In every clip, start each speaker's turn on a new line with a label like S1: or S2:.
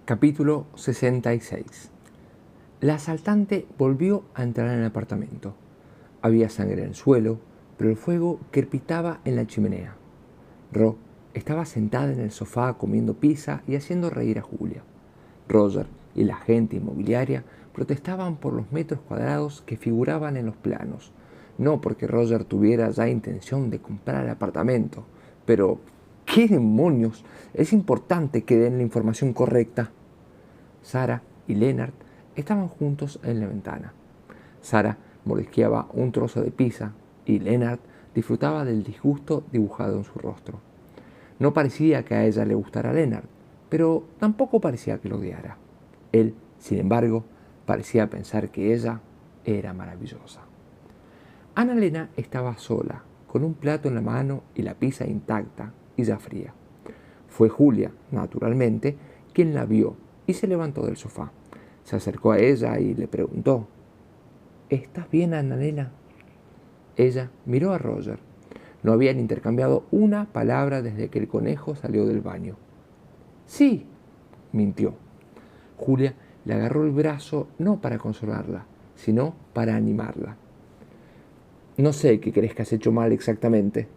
S1: Capítulo 66. La asaltante volvió a entrar en el apartamento. Había sangre en el suelo, pero el fuego crepitaba en la chimenea. Ro estaba sentada en el sofá comiendo pizza y haciendo reír a Julia. Roger y la agente inmobiliaria protestaban por los metros cuadrados que figuraban en los planos. No porque Roger tuviera ya intención de comprar el apartamento, pero ¿qué demonios? Es importante que den la información correcta. Sara y Lennart estaban juntos en la ventana. Sara mordisqueaba un trozo de pizza y Lennart disfrutaba del disgusto dibujado en su rostro. No parecía que a ella le gustara Lennart, pero tampoco parecía que lo odiara. Él, sin embargo, parecía pensar que ella era maravillosa. Anna-Lena estaba sola, con un plato en la mano y la pizza intacta y ya fría. Fue Julia, naturalmente, quien la vio y se levantó del sofá. Se acercó a ella y le preguntó: ¿Estás bien, Anna-Lena? Ella miró a Roger. No habían intercambiado una palabra desde que el conejo salió del baño. Sí, mintió. Julia le agarró el brazo no para consolarla, sino para animarla. No sé qué crees que has hecho mal exactamente,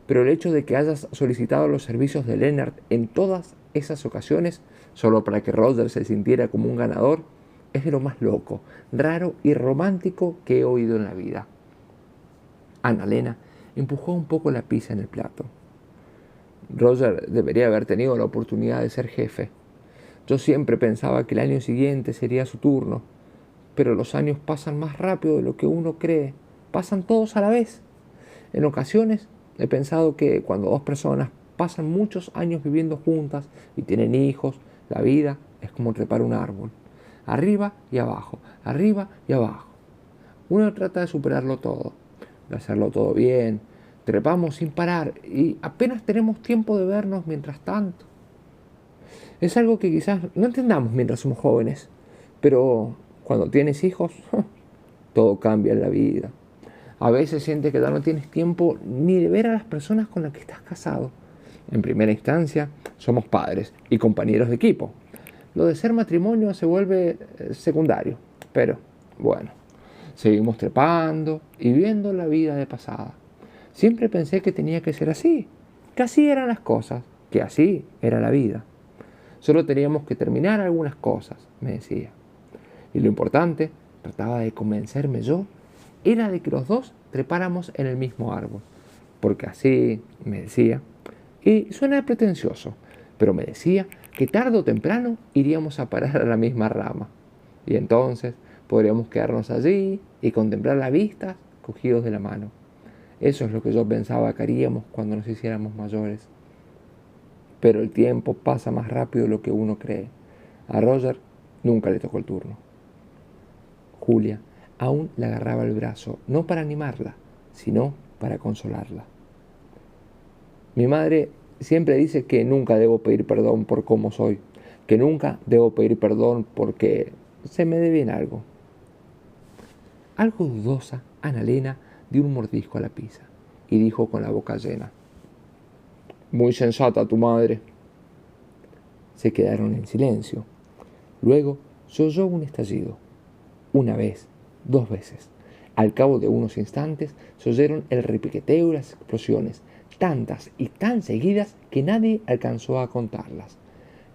S1: pero el hecho de que hayas solicitado los servicios de Lennart en todas esas ocasiones, solo para que Roger se sintiera como un ganador, es de lo más loco, raro y romántico que he oído en la vida. Anna-Lena empujó un poco la pizza en el plato. Roger debería haber tenido la oportunidad de ser jefe. Yo siempre pensaba que el año siguiente sería su turno, pero los años pasan más rápido de lo que uno cree. Pasan todos a la vez. En ocasiones he pensado que cuando dos personas pasan muchos años viviendo juntas y tienen hijos, la vida es como trepar un árbol. Arriba y abajo, arriba y abajo. Uno trata de superarlo todo, de hacerlo todo bien. Trepamos sin parar y apenas tenemos tiempo de vernos mientras tanto. Es algo que quizás no entendamos mientras somos jóvenes, pero cuando tienes hijos, todo cambia en la vida. A veces sientes que ya no tienes tiempo ni de ver a las personas con las que estás casado. En primera instancia, somos padres y compañeros de equipo. Lo de ser matrimonio se vuelve secundario, pero bueno, seguimos trepando y viendo la vida de pasada. Siempre pensé que tenía que ser así, que así eran las cosas, que así era la vida. Solo teníamos que terminar algunas cosas, me decía. Y lo importante, trataba de convencerme yo, era de que los dos trepáramos en el mismo árbol. Porque así, me decía, y suena pretencioso, pero me decía que tarde o temprano iríamos a parar a la misma rama. Y entonces podríamos quedarnos allí y contemplar la vista cogidos de la mano. Eso es lo que yo pensaba que haríamos cuando nos hiciéramos mayores. Pero el tiempo pasa más rápido de lo que uno cree. A Roger nunca le tocó el turno. Julia aún le agarraba el brazo, no para animarla, sino para consolarla. Mi madre siempre dice que nunca debo pedir perdón por cómo soy, que nunca debo pedir perdón porque se me dé bien algo. Algo dudosa, Anna-Lena dio un mordisco a la pizza y dijo con la boca llena: Muy sensata tu madre. Se quedaron en silencio. Luego se oyó un estallido. Una vez, dos veces. Al cabo de unos instantes se oyeron el repiqueteo y las explosiones, tantas y tan seguidas que nadie alcanzó a contarlas.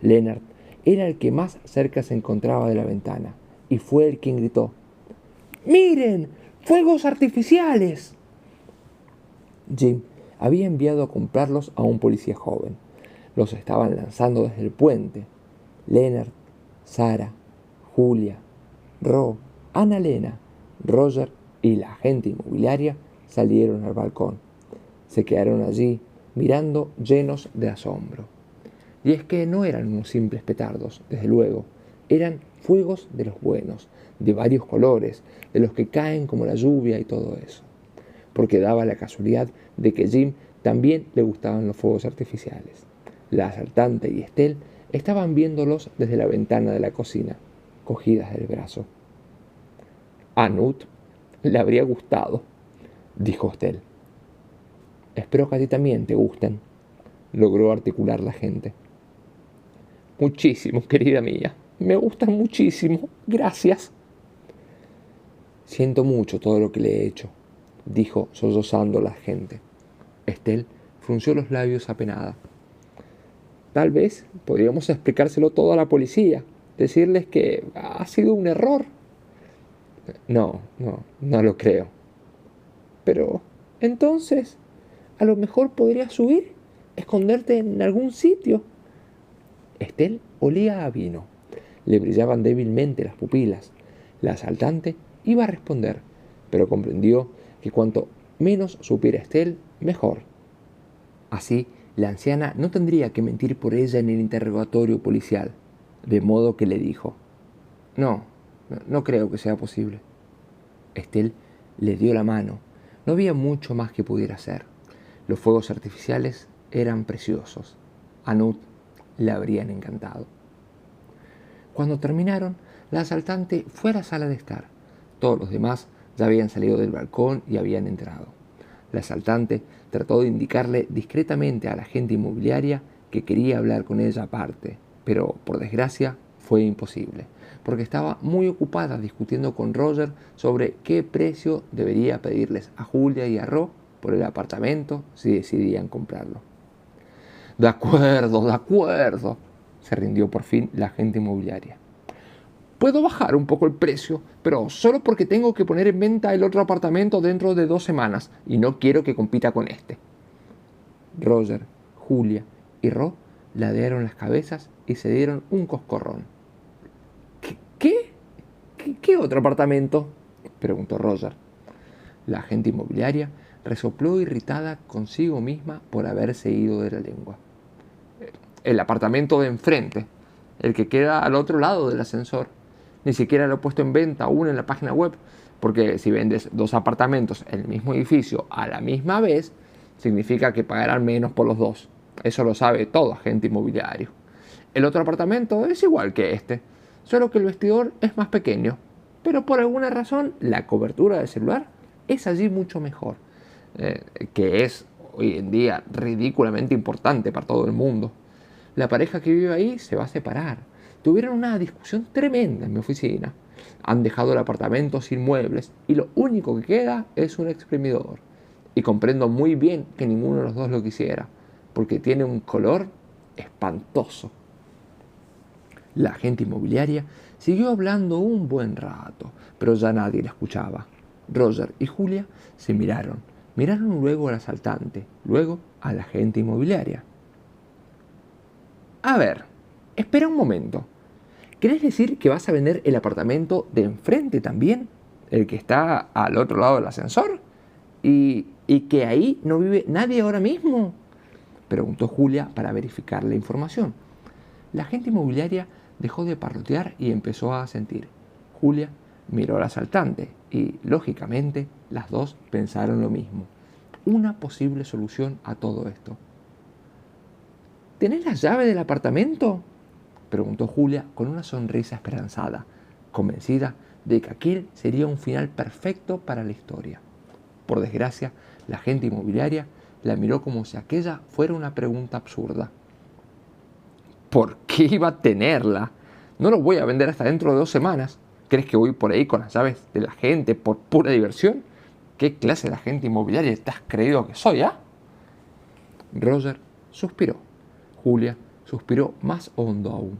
S1: Lennart era el que más cerca se encontraba de la ventana y fue el quien gritó: ¡Miren! ¡Fuegos artificiales! Jim había enviado a comprarlos a un policía joven. Los estaban lanzando desde el puente. Lennart, Sara, Julia, Ro, Anna-Lena, Roger y la agente inmobiliaria salieron al balcón. Se quedaron allí mirando llenos de asombro. Y es que no eran unos simples petardos, desde luego. Eran fuegos de los buenos, de varios colores, de los que caen como la lluvia y todo eso. Porque daba la casualidad de que Jim también le gustaban los fuegos artificiales. La asaltante y Estelle estaban viéndolos desde la ventana de la cocina, cogidas del brazo. A Knut le habría gustado, dijo Estelle. Espero que a ti también te gusten, logró articular la gente. Muchísimo, querida mía. Me gustan muchísimo. Gracias. Siento mucho todo lo que le he hecho, dijo sollozando la gente. Estelle frunció los labios apenada. Tal vez podríamos explicárselo todo a la policía, decirles que ha sido un error. No lo creo. Pero entonces, a lo mejor podrías huir, esconderte en algún sitio. Estelle olía a vino. Le brillaban débilmente las pupilas. La asaltante iba a responder, pero comprendió que cuanto menos supiera Estelle, mejor. Así, la anciana no tendría que mentir por ella en el interrogatorio policial, de modo que le dijo: no creo que sea posible. Estelle le dio la mano. No había mucho más que pudiera hacer. Los fuegos artificiales eran preciosos. A Nut le habrían encantado. Cuando terminaron, la asaltante fue a la sala de estar. Todos los demás ya habían salido del balcón y habían entrado. La asaltante trató de indicarle discretamente a la agente inmobiliaria que quería hablar con ella aparte, pero por desgracia fue imposible, porque estaba muy ocupada discutiendo con Roger sobre qué precio debería pedirles a Julia y a Ro por el apartamento si decidían comprarlo. De acuerdo, se rindió por fin la agente inmobiliaria. Puedo bajar un poco el precio, pero solo porque tengo que poner en venta el otro apartamento dentro de 2 semanas y no quiero que compita con este. Roger, Julia y Ro ladearon las cabezas y se dieron un coscorrón. ¿Qué otro apartamento?, preguntó Roger. La agente inmobiliaria resopló irritada consigo misma por haberse ido de la lengua. El apartamento de enfrente, el que queda al otro lado del ascensor. Ni siquiera lo he puesto en venta aún en la página web, porque si vendes 2 apartamentos en el mismo edificio a la misma vez, significa que pagarán menos por los 2. Eso lo sabe todo agente inmobiliario. El otro apartamento es igual que este, solo que el vestidor es más pequeño, pero por alguna razón la cobertura del celular es allí mucho mejor, que es hoy en día ridículamente importante para todo el mundo. La pareja que vive ahí se va a separar. Tuvieron una discusión tremenda en mi oficina. Han dejado el apartamento sin muebles y lo único que queda es un exprimidor. Y comprendo muy bien que ninguno de los dos lo quisiera, porque tiene un color espantoso. La agente inmobiliaria siguió hablando un buen rato, pero ya nadie la escuchaba. Roger y Julia se miraron luego al asaltante, luego a la agente inmobiliaria. A ver, espera un momento. ¿Querés decir que vas a vender el apartamento de enfrente también? ¿El que está al otro lado del ascensor? ¿Y que ahí no vive nadie ahora mismo?, preguntó Julia para verificar la información. La agente inmobiliaria dejó de parlotear y empezó a asentir. Julia miró al asaltante y, lógicamente, las dos pensaron lo mismo. Una posible solución a todo esto. ¿Tenés la llave del apartamento?, preguntó Julia con una sonrisa esperanzada, convencida de que aquel sería un final perfecto para la historia. Por desgracia, la agente inmobiliaria la miró como si aquella fuera una pregunta absurda. ¿Por qué iba a tenerla? No lo voy a vender hasta dentro de 2 semanas. ¿Crees que voy por ahí con las llaves de la gente por pura diversión? ¿Qué clase de agente inmobiliaria te has creído que soy, ah? Roger suspiró. Julia suspiró más hondo aún.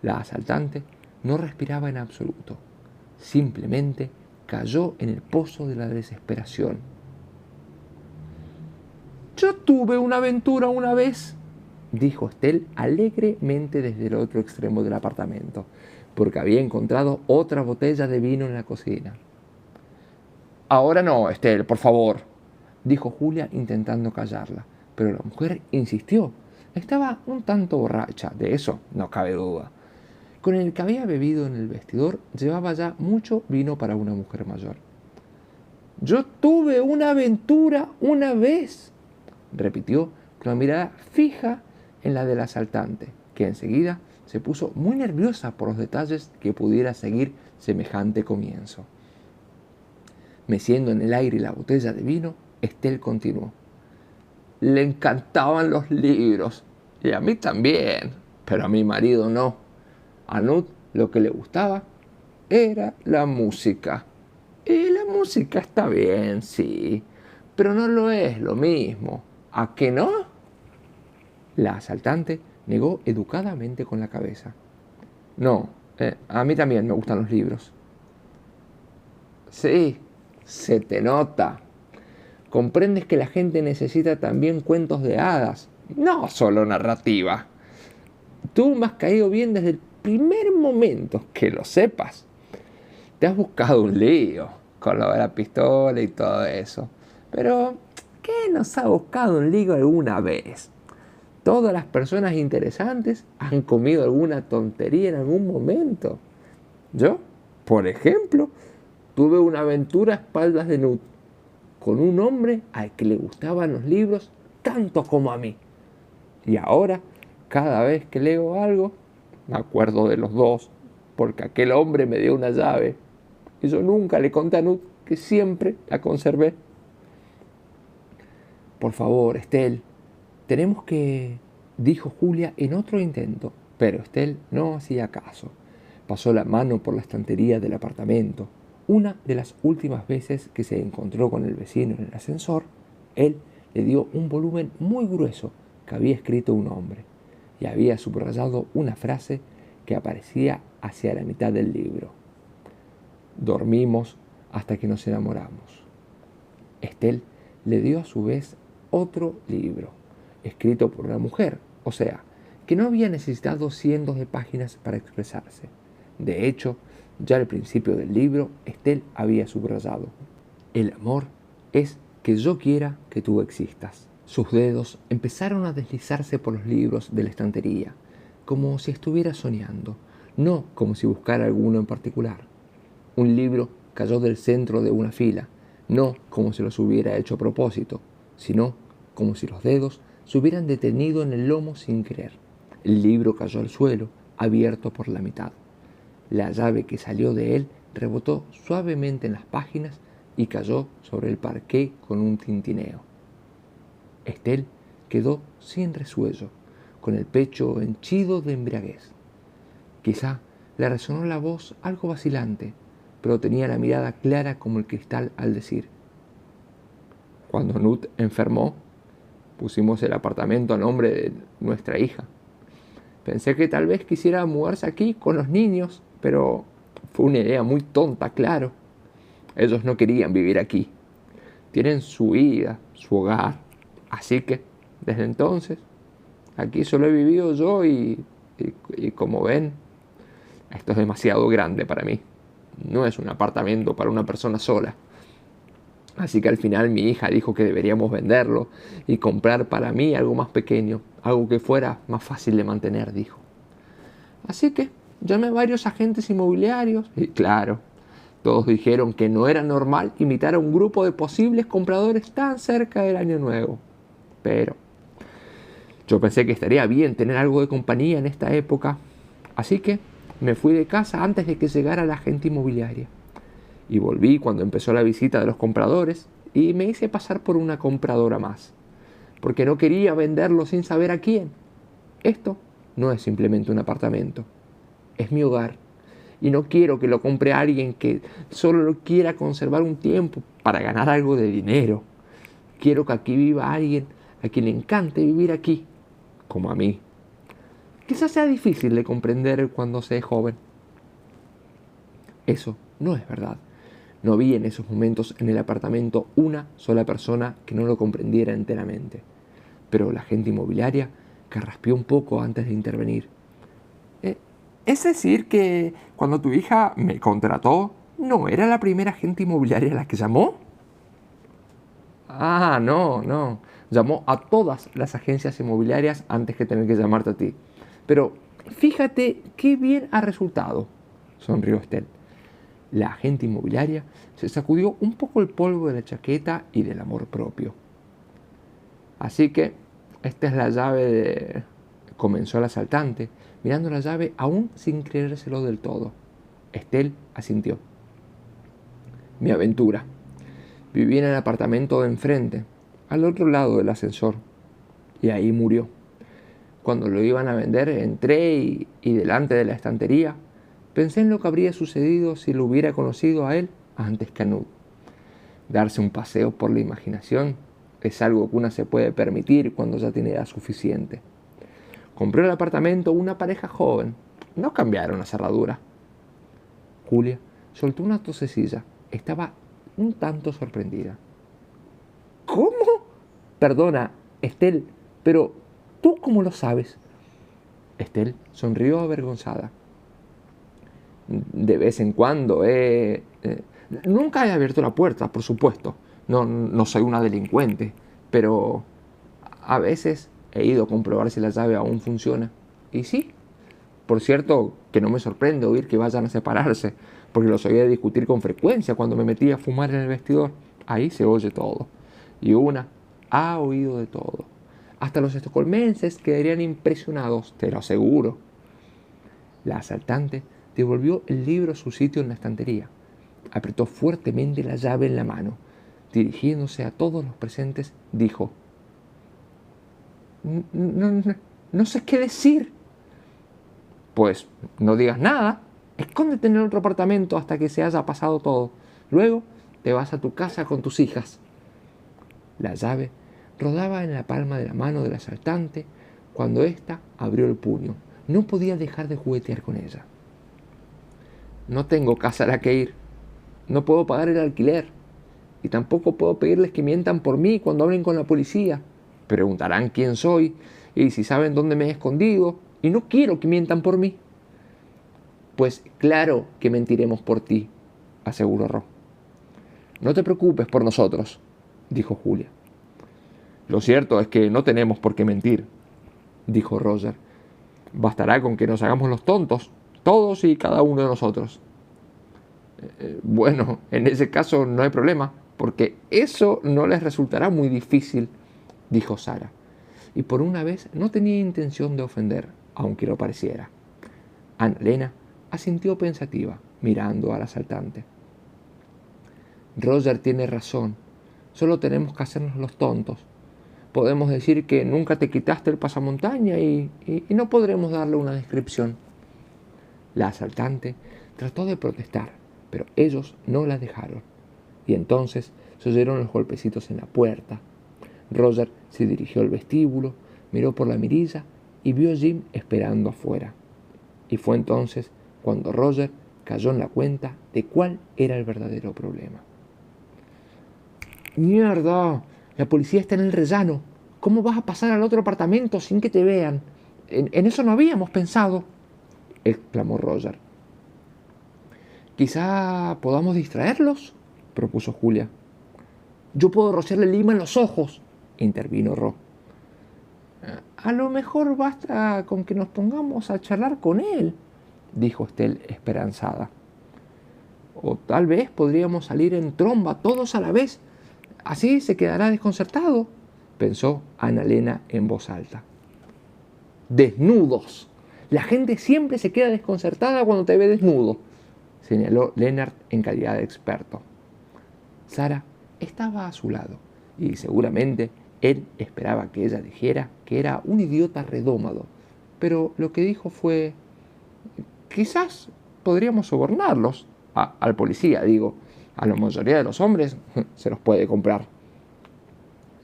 S1: La asaltante no respiraba en absoluto. Simplemente cayó en el pozo de la desesperación. Yo tuve una aventura una vez, dijo Estelle alegremente desde el otro extremo del apartamento, porque había encontrado otra botella de vino en la cocina. Ahora no, Estelle, por favor, dijo Julia intentando callarla, pero la mujer insistió. Estaba un tanto borracha, de eso no cabe duda. Con el que había bebido en el vestidor llevaba ya mucho vino para una mujer mayor. Yo tuve una aventura una vez, repitió con la mirada fija en la del asaltante, que enseguida se puso muy nerviosa por los detalles que pudiera seguir semejante comienzo. Meciendo en el aire la botella de vino, Estelle continuó. Le encantaban los libros, y a mí también. pero a mi marido no. A Knut lo que le gustaba era la música. Y la música está bien, sí, pero no lo es lo mismo. ¿A qué no? La asaltante negó educadamente con la cabeza. No, a mí también me gustan los libros. Sí, se te nota. Comprendes que la gente necesita también cuentos de hadas, no solo narrativa. Tú me has caído bien desde el primer momento, que lo sepas. Te has buscado un lío con lo de la pistola y todo eso. Pero, ¿qué nos ha buscado un lío alguna vez? Todas las personas interesantes han comido alguna tontería en algún momento. Yo, por ejemplo, tuve una aventura a espaldas de Knut con un hombre al que le gustaban los libros tanto como a mí. Y ahora, cada vez que leo algo, me acuerdo de los dos, porque aquel hombre me dio una llave y yo nunca le conté a Knut que siempre la conservé. Por favor, Estel, tenemos que... dijo Julia en otro intento, pero Estel no hacía caso. Pasó la mano por la estantería del apartamento. Una de las últimas veces que se encontró con el vecino en el ascensor, él le dio un volumen muy grueso que había escrito un hombre y había subrayado una frase que aparecía hacia la mitad del libro. Dormimos hasta que nos enamoramos. Estel le dio a su vez otro libro, escrito por una mujer, o sea, que no había necesitado cientos de páginas para expresarse. De hecho, ya al principio del libro, Estel había subrayado: el amor es que yo quiera que tú existas. Sus dedos empezaron a deslizarse por los libros de la estantería, como si estuviera soñando, no como si buscara alguno en particular. Un libro cayó del centro de una fila, no como si los hubiera hecho a propósito, sino como si los dedos se hubieran detenido en el lomo sin querer. El libro cayó al suelo, abierto por la mitad. La llave que salió de él rebotó suavemente en las páginas y cayó sobre el parqué con un tintineo. Estel quedó sin resuello, con el pecho henchido de embriaguez. Quizá le resonó la voz algo vacilante, pero tenía la mirada clara como el cristal al decir: cuando Knut enfermó, pusimos el apartamento a nombre de nuestra hija. Pensé que tal vez quisiera mudarse aquí con los niños, pero fue una idea muy tonta, claro. Ellos no querían vivir aquí. Tienen su vida, su hogar. Así que, desde entonces, aquí solo he vivido yo y como ven, esto es demasiado grande para mí. No es un apartamento para una persona sola. Así que al final mi hija dijo que deberíamos venderlo y comprar para mí algo más pequeño, algo que fuera más fácil de mantener, dijo. Así que llamé a varios agentes inmobiliarios y claro, todos dijeron que no era normal invitar a un grupo de posibles compradores tan cerca del año nuevo. Pero yo pensé que estaría bien tener algo de compañía en esta época, así que me fui de casa antes de que llegara la agente inmobiliaria. Y volví cuando empezó la visita de los compradores y me hice pasar por una compradora más, porque no quería venderlo sin saber a quién. Esto no es simplemente un apartamento, es mi hogar y no quiero que lo compre alguien que solo lo quiera conservar un tiempo para ganar algo de dinero. Quiero que aquí viva alguien a quien le encante vivir aquí, como a mí. Quizás sea difícil de comprender cuando se es joven. Eso no es verdad. No había en esos momentos en el apartamento una sola persona que no lo comprendiera enteramente. Pero la agente inmobiliaria carraspeó un poco antes de intervenir. ¿Es decir que cuando tu hija me contrató, no era la primera agente inmobiliaria la que llamó? Ah, no. Llamó a todas las agencias inmobiliarias antes que tener que llamarte a ti. Pero fíjate qué bien ha resultado, sonrió Estel. La agente inmobiliaria se sacudió un poco el polvo de la chaqueta y del amor propio. Así que esta es la llave de... comenzó el asaltante, mirando la llave aún sin creérselo del todo. Estel asintió. Mi aventura. Viví en el apartamento de enfrente, al otro lado del ascensor, y ahí murió. Cuando lo iban a vender, entré y delante de la estantería pensé en lo que habría sucedido si lo hubiera conocido a él antes que a Nud. Darse un paseo por la imaginación es algo que una se puede permitir cuando ya tiene edad suficiente. Compró el apartamento una pareja joven. No cambiaron la cerradura. Julia soltó una tosecilla. Estaba un tanto sorprendida. ¿Cómo? Perdona, Estelle, pero ¿tú cómo lo sabes? Estelle sonrió avergonzada. De vez en cuando nunca he abierto la puerta, por supuesto. No soy una delincuente, pero a veces he ido a comprobar si la llave aún funciona. Y sí, por cierto, que no me sorprende oír que vayan a separarse, porque los oía discutir con frecuencia cuando me metía a fumar en el vestidor. Ahí se oye todo. Y una ha oído de todo. Hasta los estocolmenses quedarían impresionados, te lo aseguro. La asaltante devolvió el libro a su sitio en la estantería. Apretó fuertemente la llave en la mano. Dirigiéndose a todos los presentes, dijo: No sé qué decir. Pues no digas nada. Escóndete en el otro apartamento hasta que se haya pasado todo. Luego te vas a tu casa con tus hijas. La llave rodaba en la palma de la mano del asaltante cuando ésta abrió el puño. No podía dejar de juguetear con ella. No tengo casa a la que ir. No puedo pagar el alquiler. Y tampoco puedo pedirles que mientan por mí cuando hablen con la policía. Preguntarán quién soy y si saben dónde me he escondido. Y no quiero que mientan por mí. Pues claro que mentiremos por ti, aseguró Ro. No te preocupes por nosotros, dijo Julia. Lo cierto es que no tenemos por qué mentir, dijo Roger. Bastará con que nos hagamos los tontos, todos y cada uno de nosotros. Bueno, en ese caso no hay problema, porque eso no les resultará muy difícil, dijo Sara. Y por una vez no tenía intención de ofender, aunque lo pareciera. Anna-Lena asintió pensativa, mirando al asaltante. Roger tiene razón. Solo tenemos que hacernos los tontos. Podemos decir que nunca te quitaste el pasamontaña y no podremos darle una descripción. La asaltante trató de protestar, pero ellos no la dejaron. Y entonces se oyeron los golpecitos en la puerta. Roger se dirigió al vestíbulo, miró por la mirilla y vio a Jim esperando afuera. Y fue entonces cuando Roger cayó en la cuenta de cuál era el verdadero problema. ¡Mierda! La policía está en el rellano. ¿Cómo vas a pasar al otro apartamento sin que te vean? En eso no habíamos pensado, exclamó Roger. Quizá podamos distraerlos, propuso Julia. Yo puedo rociarle lima en los ojos, intervino Ro. A lo mejor basta con que nos pongamos a charlar con él, dijo Estelle esperanzada. O tal vez podríamos salir en tromba todos a la vez. Así se quedará desconcertado, pensó Anna-Lena en voz alta. Desnudos. La gente siempre se queda desconcertada cuando te ve desnudo, señaló Lennart en calidad de experto. Sara estaba a su lado y seguramente él esperaba que ella dijera que era un idiota redómado, pero lo que dijo fue: quizás podríamos sobornarlos, al policía, digo. A la mayoría de los hombres se los puede comprar.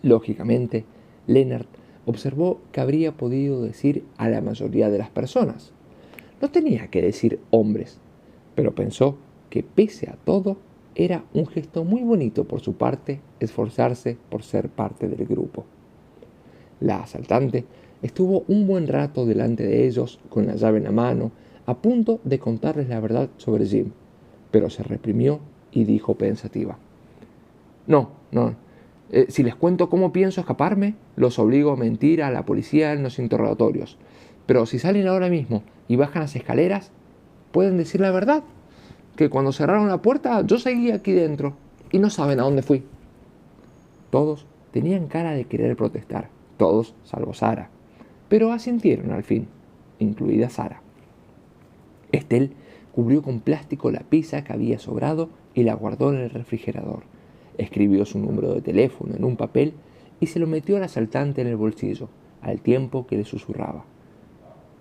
S1: Lógicamente, Lennart observó que habría podido decir a la mayoría de las personas. No tenía que decir hombres, pero pensó que pese a todo era un gesto muy bonito por su parte esforzarse por ser parte del grupo. La asaltante estuvo un buen rato delante de ellos con la llave en la mano, a punto de contarles la verdad sobre Jim, pero se reprimió y dijo pensativa: No. Si les cuento cómo pienso escaparme, los obligo a mentir a la policía en los interrogatorios. Pero si salen ahora mismo y bajan las escaleras, pueden decir la verdad, que cuando cerraron la puerta yo seguía aquí dentro y no saben a dónde fui. Todos tenían cara de querer protestar, todos salvo Sara, pero asintieron al fin, incluida Sara. Estelle cubrió con plástico la pizza que había sobrado y la guardó en el refrigerador. Escribió su número de teléfono en un papel y se lo metió al asaltante en el bolsillo, al tiempo que le susurraba: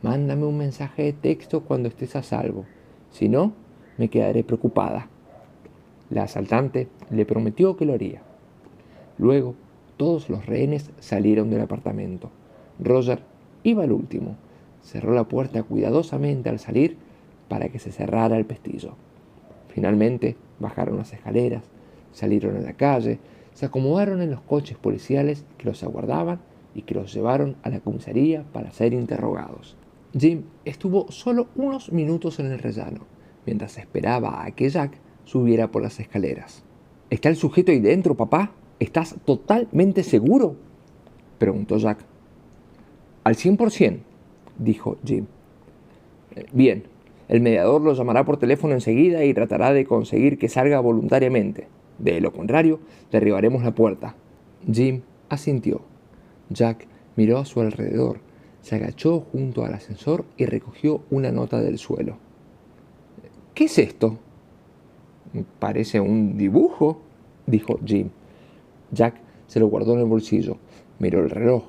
S1: «Mándame un mensaje de texto cuando estés a salvo, si no, me quedaré preocupada». La asaltante le prometió que lo haría. Luego, todos los rehenes salieron del apartamento. Roger iba al último. Cerró la puerta cuidadosamente al salir para que se cerrara el pestillo. Finalmente, bajaron las escaleras, salieron a la calle, se acomodaron en los coches policiales que los aguardaban y que los llevaron a la comisaría para ser interrogados. Jim estuvo solo unos minutos en el rellano, mientras esperaba a que Jack subiera por las escaleras. «¿Está el sujeto ahí dentro, papá? ¿Estás totalmente seguro?», preguntó Jack. «Al 100%, dijo Jim. «Bien, el mediador lo llamará por teléfono enseguida y tratará de conseguir que salga voluntariamente. De lo contrario, derribaremos la puerta». Jim asintió. Jack miró a su alrededor, se agachó junto al ascensor y recogió una nota del suelo. «¿Qué es esto?». «Parece un dibujo», dijo Jim. Jack se lo guardó en el bolsillo, miró el reloj.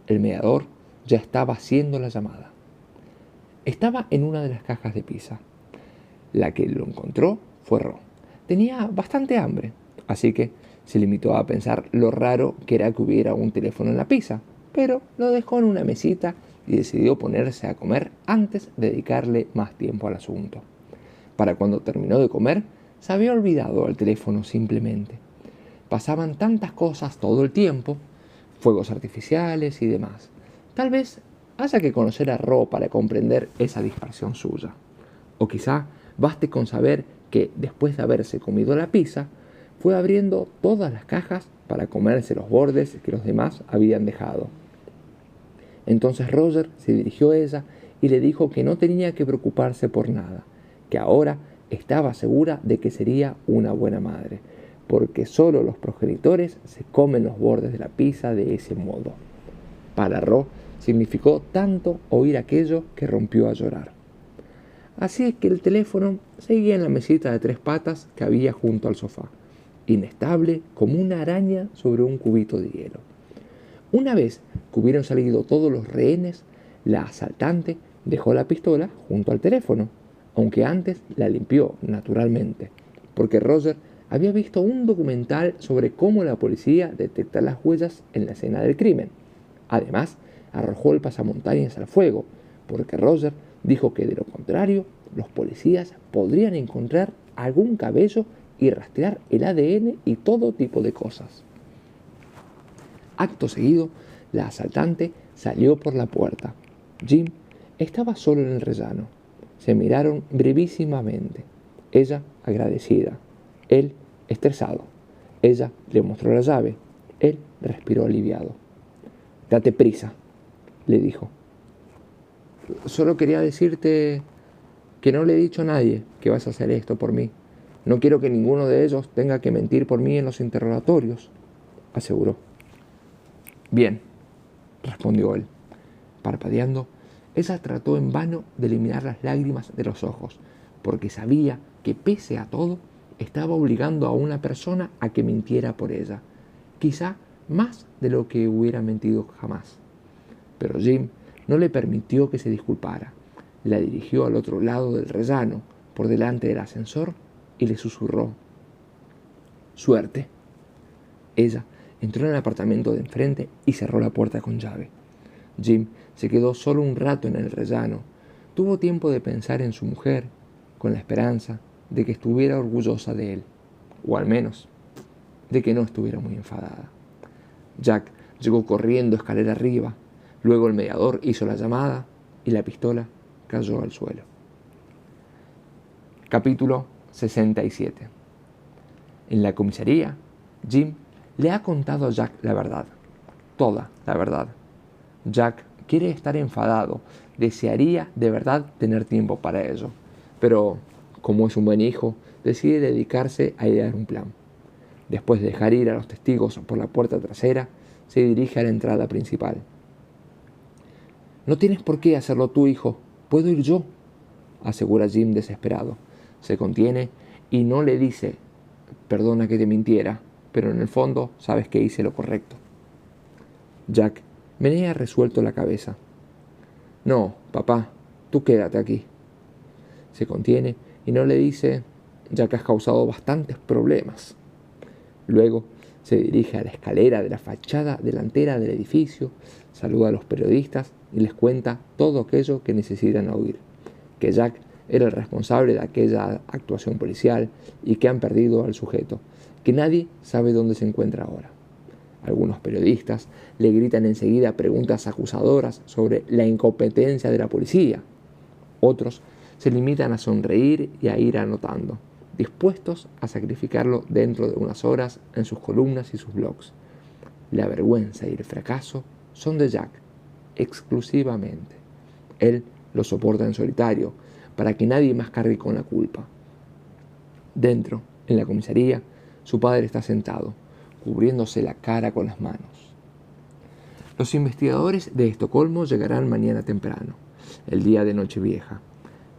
S1: El mediador ya estaba haciendo la llamada. Estaba en una de las cajas de pizza. La que lo encontró fue Ro. Tenía bastante hambre, así que se limitó a pensar lo raro que era que hubiera un teléfono en la pizza, pero lo dejó en una mesita y decidió ponerse a comer antes de dedicarle más tiempo al asunto. Para cuando terminó de comer, se había olvidado el teléfono simplemente. Pasaban tantas cosas todo el tiempo, fuegos artificiales y demás. Tal vez haya que conocer a Ro para comprender esa dispersión suya. O quizá baste con saber que, después de haberse comido la pizza, fue abriendo todas las cajas para comerse los bordes que los demás habían dejado. Entonces Roger se dirigió a ella y le dijo que no tenía que preocuparse por nada, que ahora estaba segura de que sería una buena madre, porque solo los progenitores se comen los bordes de la pizza de ese modo. Para Ro significó tanto oír aquello que rompió a llorar. Así es que el teléfono seguía en la mesita de 3 patas que había junto al sofá, inestable como una araña sobre un cubito de hielo. Una vez que hubieron salido todos los rehenes, la asaltante dejó la pistola junto al teléfono, aunque antes la limpió, naturalmente, porque Roger había visto un documental sobre cómo la policía detecta las huellas en la escena del crimen. Además, arrojó el pasamontañas al fuego, porque Roger dijo que de lo contrario, los policías podrían encontrar algún cabello y rastrear el ADN y todo tipo de cosas. Acto seguido, la asaltante salió por la puerta. Jim estaba solo en el rellano. Se miraron brevísimamente. Ella agradecida, él estresado. Ella le mostró la llave. Él respiró aliviado. «Date prisa», le dijo. «Solo quería decirte que no le he dicho a nadie que vas a hacer esto por mí. No quiero que ninguno de ellos tenga que mentir por mí en los interrogatorios», aseguró. «Bien», respondió él. Parpadeando, ella trató en vano de eliminar las lágrimas de los ojos, porque sabía que, pese a todo, estaba obligando a una persona a que mintiera por ella, quizá más de lo que hubiera mentido jamás. Pero Jim no le permitió que se disculpara. La dirigió al otro lado del rellano, por delante del ascensor, y le susurró: «Suerte». Ella entró en el apartamento de enfrente y cerró la puerta con llave. Jim se quedó solo un rato en el rellano. Tuvo tiempo de pensar en su mujer, con la esperanza de que estuviera orgullosa de él, o al menos de que no estuviera muy enfadada. Jack llegó corriendo escalera arriba. Luego el mediador hizo la llamada y la pistola cayó al suelo. Capítulo 67. En la comisaría, Jim le ha contado a Jack la verdad, toda la verdad. Jack quiere estar enfadado, desearía de verdad tener tiempo para ello, pero como es un buen hijo, decide dedicarse a idear un plan. Después de dejar ir a los testigos por la puerta trasera, se dirige a la entrada principal. «No tienes por qué hacerlo tú, hijo, puedo ir yo», asegura Jim desesperado. Se contiene y no le dice: «Perdona que te mintiera, pero en el fondo sabes que hice lo correcto». Jack menea resuelto la cabeza. No, papá, tú quédate aquí. Se contiene y no le dice, ya que has causado bastantes problemas. Luego se dirige a la escalera de la fachada delantera del edificio, saluda a los periodistas y les cuenta todo aquello que necesitan oír. Que Jack era el responsable de aquella actuación policial y que han perdido al sujeto, que nadie sabe dónde se encuentra ahora. Algunos periodistas le gritan enseguida preguntas acusadoras sobre la incompetencia de la policía. Otros se limitan a sonreír y a ir anotando, dispuestos a sacrificarlo dentro de unas horas en sus columnas y sus blogs. La vergüenza y el fracaso son de Jack, exclusivamente. Él lo soporta en solitario, para que nadie más cargue con la culpa. Dentro, en la comisaría, su padre está sentado, cubriéndose la cara con las manos. Los investigadores de Estocolmo llegarán mañana temprano, el día de Nochevieja.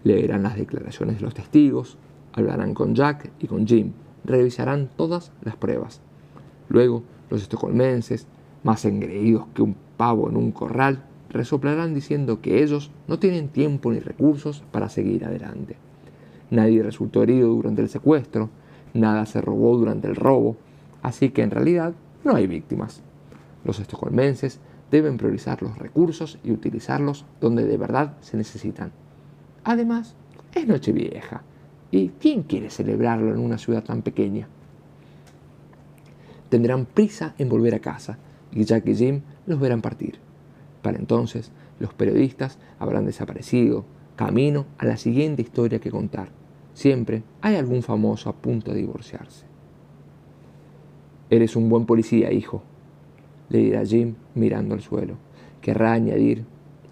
S1: Leerán las declaraciones de los testigos, hablarán con Jack y con Jim, revisarán todas las pruebas. Luego, los estocolmenses, más engreídos que un pavo en un corral, resoplarán diciendo que ellos no tienen tiempo ni recursos para seguir adelante. Nadie resultó herido durante el secuestro, nada se robó durante el robo, así que en realidad no hay víctimas. Los estocolmenses deben priorizar los recursos y utilizarlos donde de verdad se necesitan. Además, es Nochevieja, ¿y quién quiere celebrarlo en una ciudad tan pequeña? Tendrán prisa en volver a casa y Jack y Jim los verán partir. Para entonces, los periodistas habrán desaparecido, camino a la siguiente historia que contar. Siempre hay algún famoso a punto de divorciarse. Eres un buen policía, hijo, le dirá Jim mirando al suelo. Querrá añadir,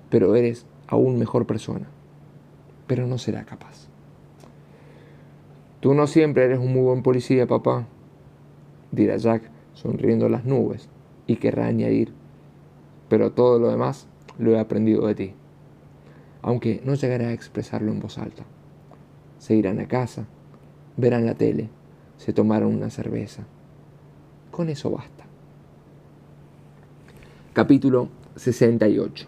S1: pero eres aún mejor persona. Pero no será capaz. Tú no siempre eres un muy buen policía, papá, dirá Jack sonriendo a las nubes, y querrá añadir, pero todo lo demás lo he aprendido de ti. Aunque no llegará a expresarlo en voz alta. Se irán a casa, verán la tele, se tomarán una cerveza. Con eso basta. Capítulo 68.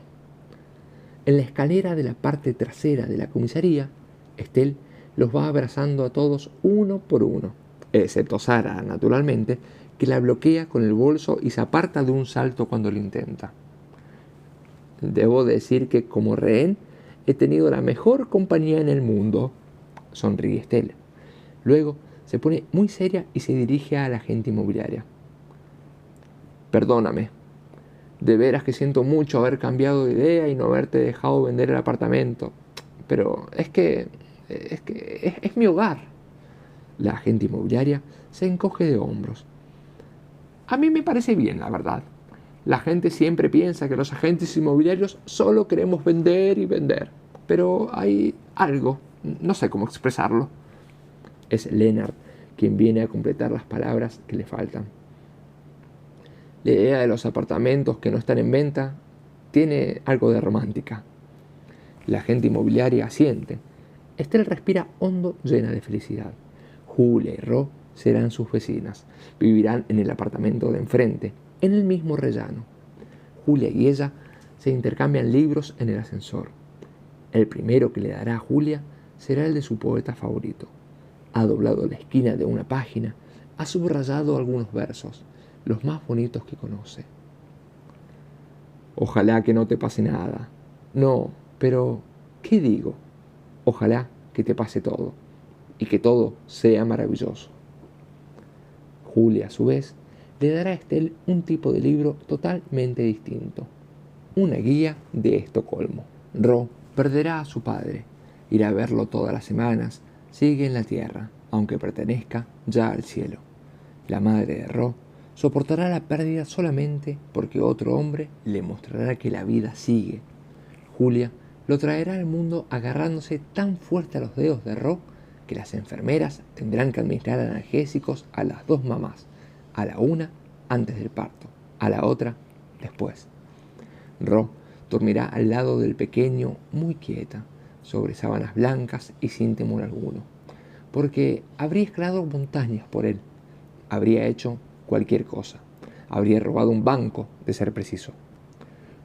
S1: En la escalera de la parte trasera de la comisaría, Estelle los va abrazando a todos uno por uno, excepto Sara, naturalmente, que la bloquea con el bolso y se aparta de un salto cuando lo intenta. Debo decir que como rehén he tenido la mejor compañía en el mundo, sonríe Estelle. Luego se pone muy seria y se dirige a la agente inmobiliaria. Perdóname, de veras que siento mucho haber cambiado de idea y no haberte dejado vender el apartamento, pero es mi hogar. La agente inmobiliaria se encoge de hombros. A mí me parece bien, la verdad. La gente siempre piensa que los agentes inmobiliarios solo queremos vender y vender, pero hay algo, no sé cómo expresarlo. Es Leonard quien viene a completar las palabras que le faltan. La idea de los apartamentos que no están en venta tiene algo de romántica. La agente inmobiliaria asiente. Estelle respira hondo, llena de felicidad. Julia y Ro serán sus vecinas. Vivirán en el apartamento de enfrente, en el mismo rellano. Julia y ella se intercambian libros en el ascensor. El primero que le dará a Julia será el de su poeta favorito. Ha doblado la esquina de una página, ha subrayado algunos versos, los más bonitos que conoce. Ojalá que no te pase nada. No, pero ¿qué digo? Ojalá que te pase todo y que todo sea maravilloso. Julia, a su vez, le dará a Estelle un tipo de libro totalmente distinto. Una guía de Estocolmo. Ro perderá a su padre. Irá a verlo todas las semanas. Sigue en la tierra, aunque pertenezca ya al cielo. La madre de Ro soportará la pérdida solamente porque otro hombre le mostrará que la vida sigue. Julia lo traerá al mundo agarrándose tan fuerte a los dedos de Ro que las enfermeras tendrán que administrar analgésicos a las dos mamás, a la una antes del parto, a la otra después. Ro dormirá al lado del pequeño muy quieta, sobre sábanas blancas y sin temor alguno, porque habría escalado montañas por él, habría hecho cualquier cosa, habría robado un banco de ser preciso.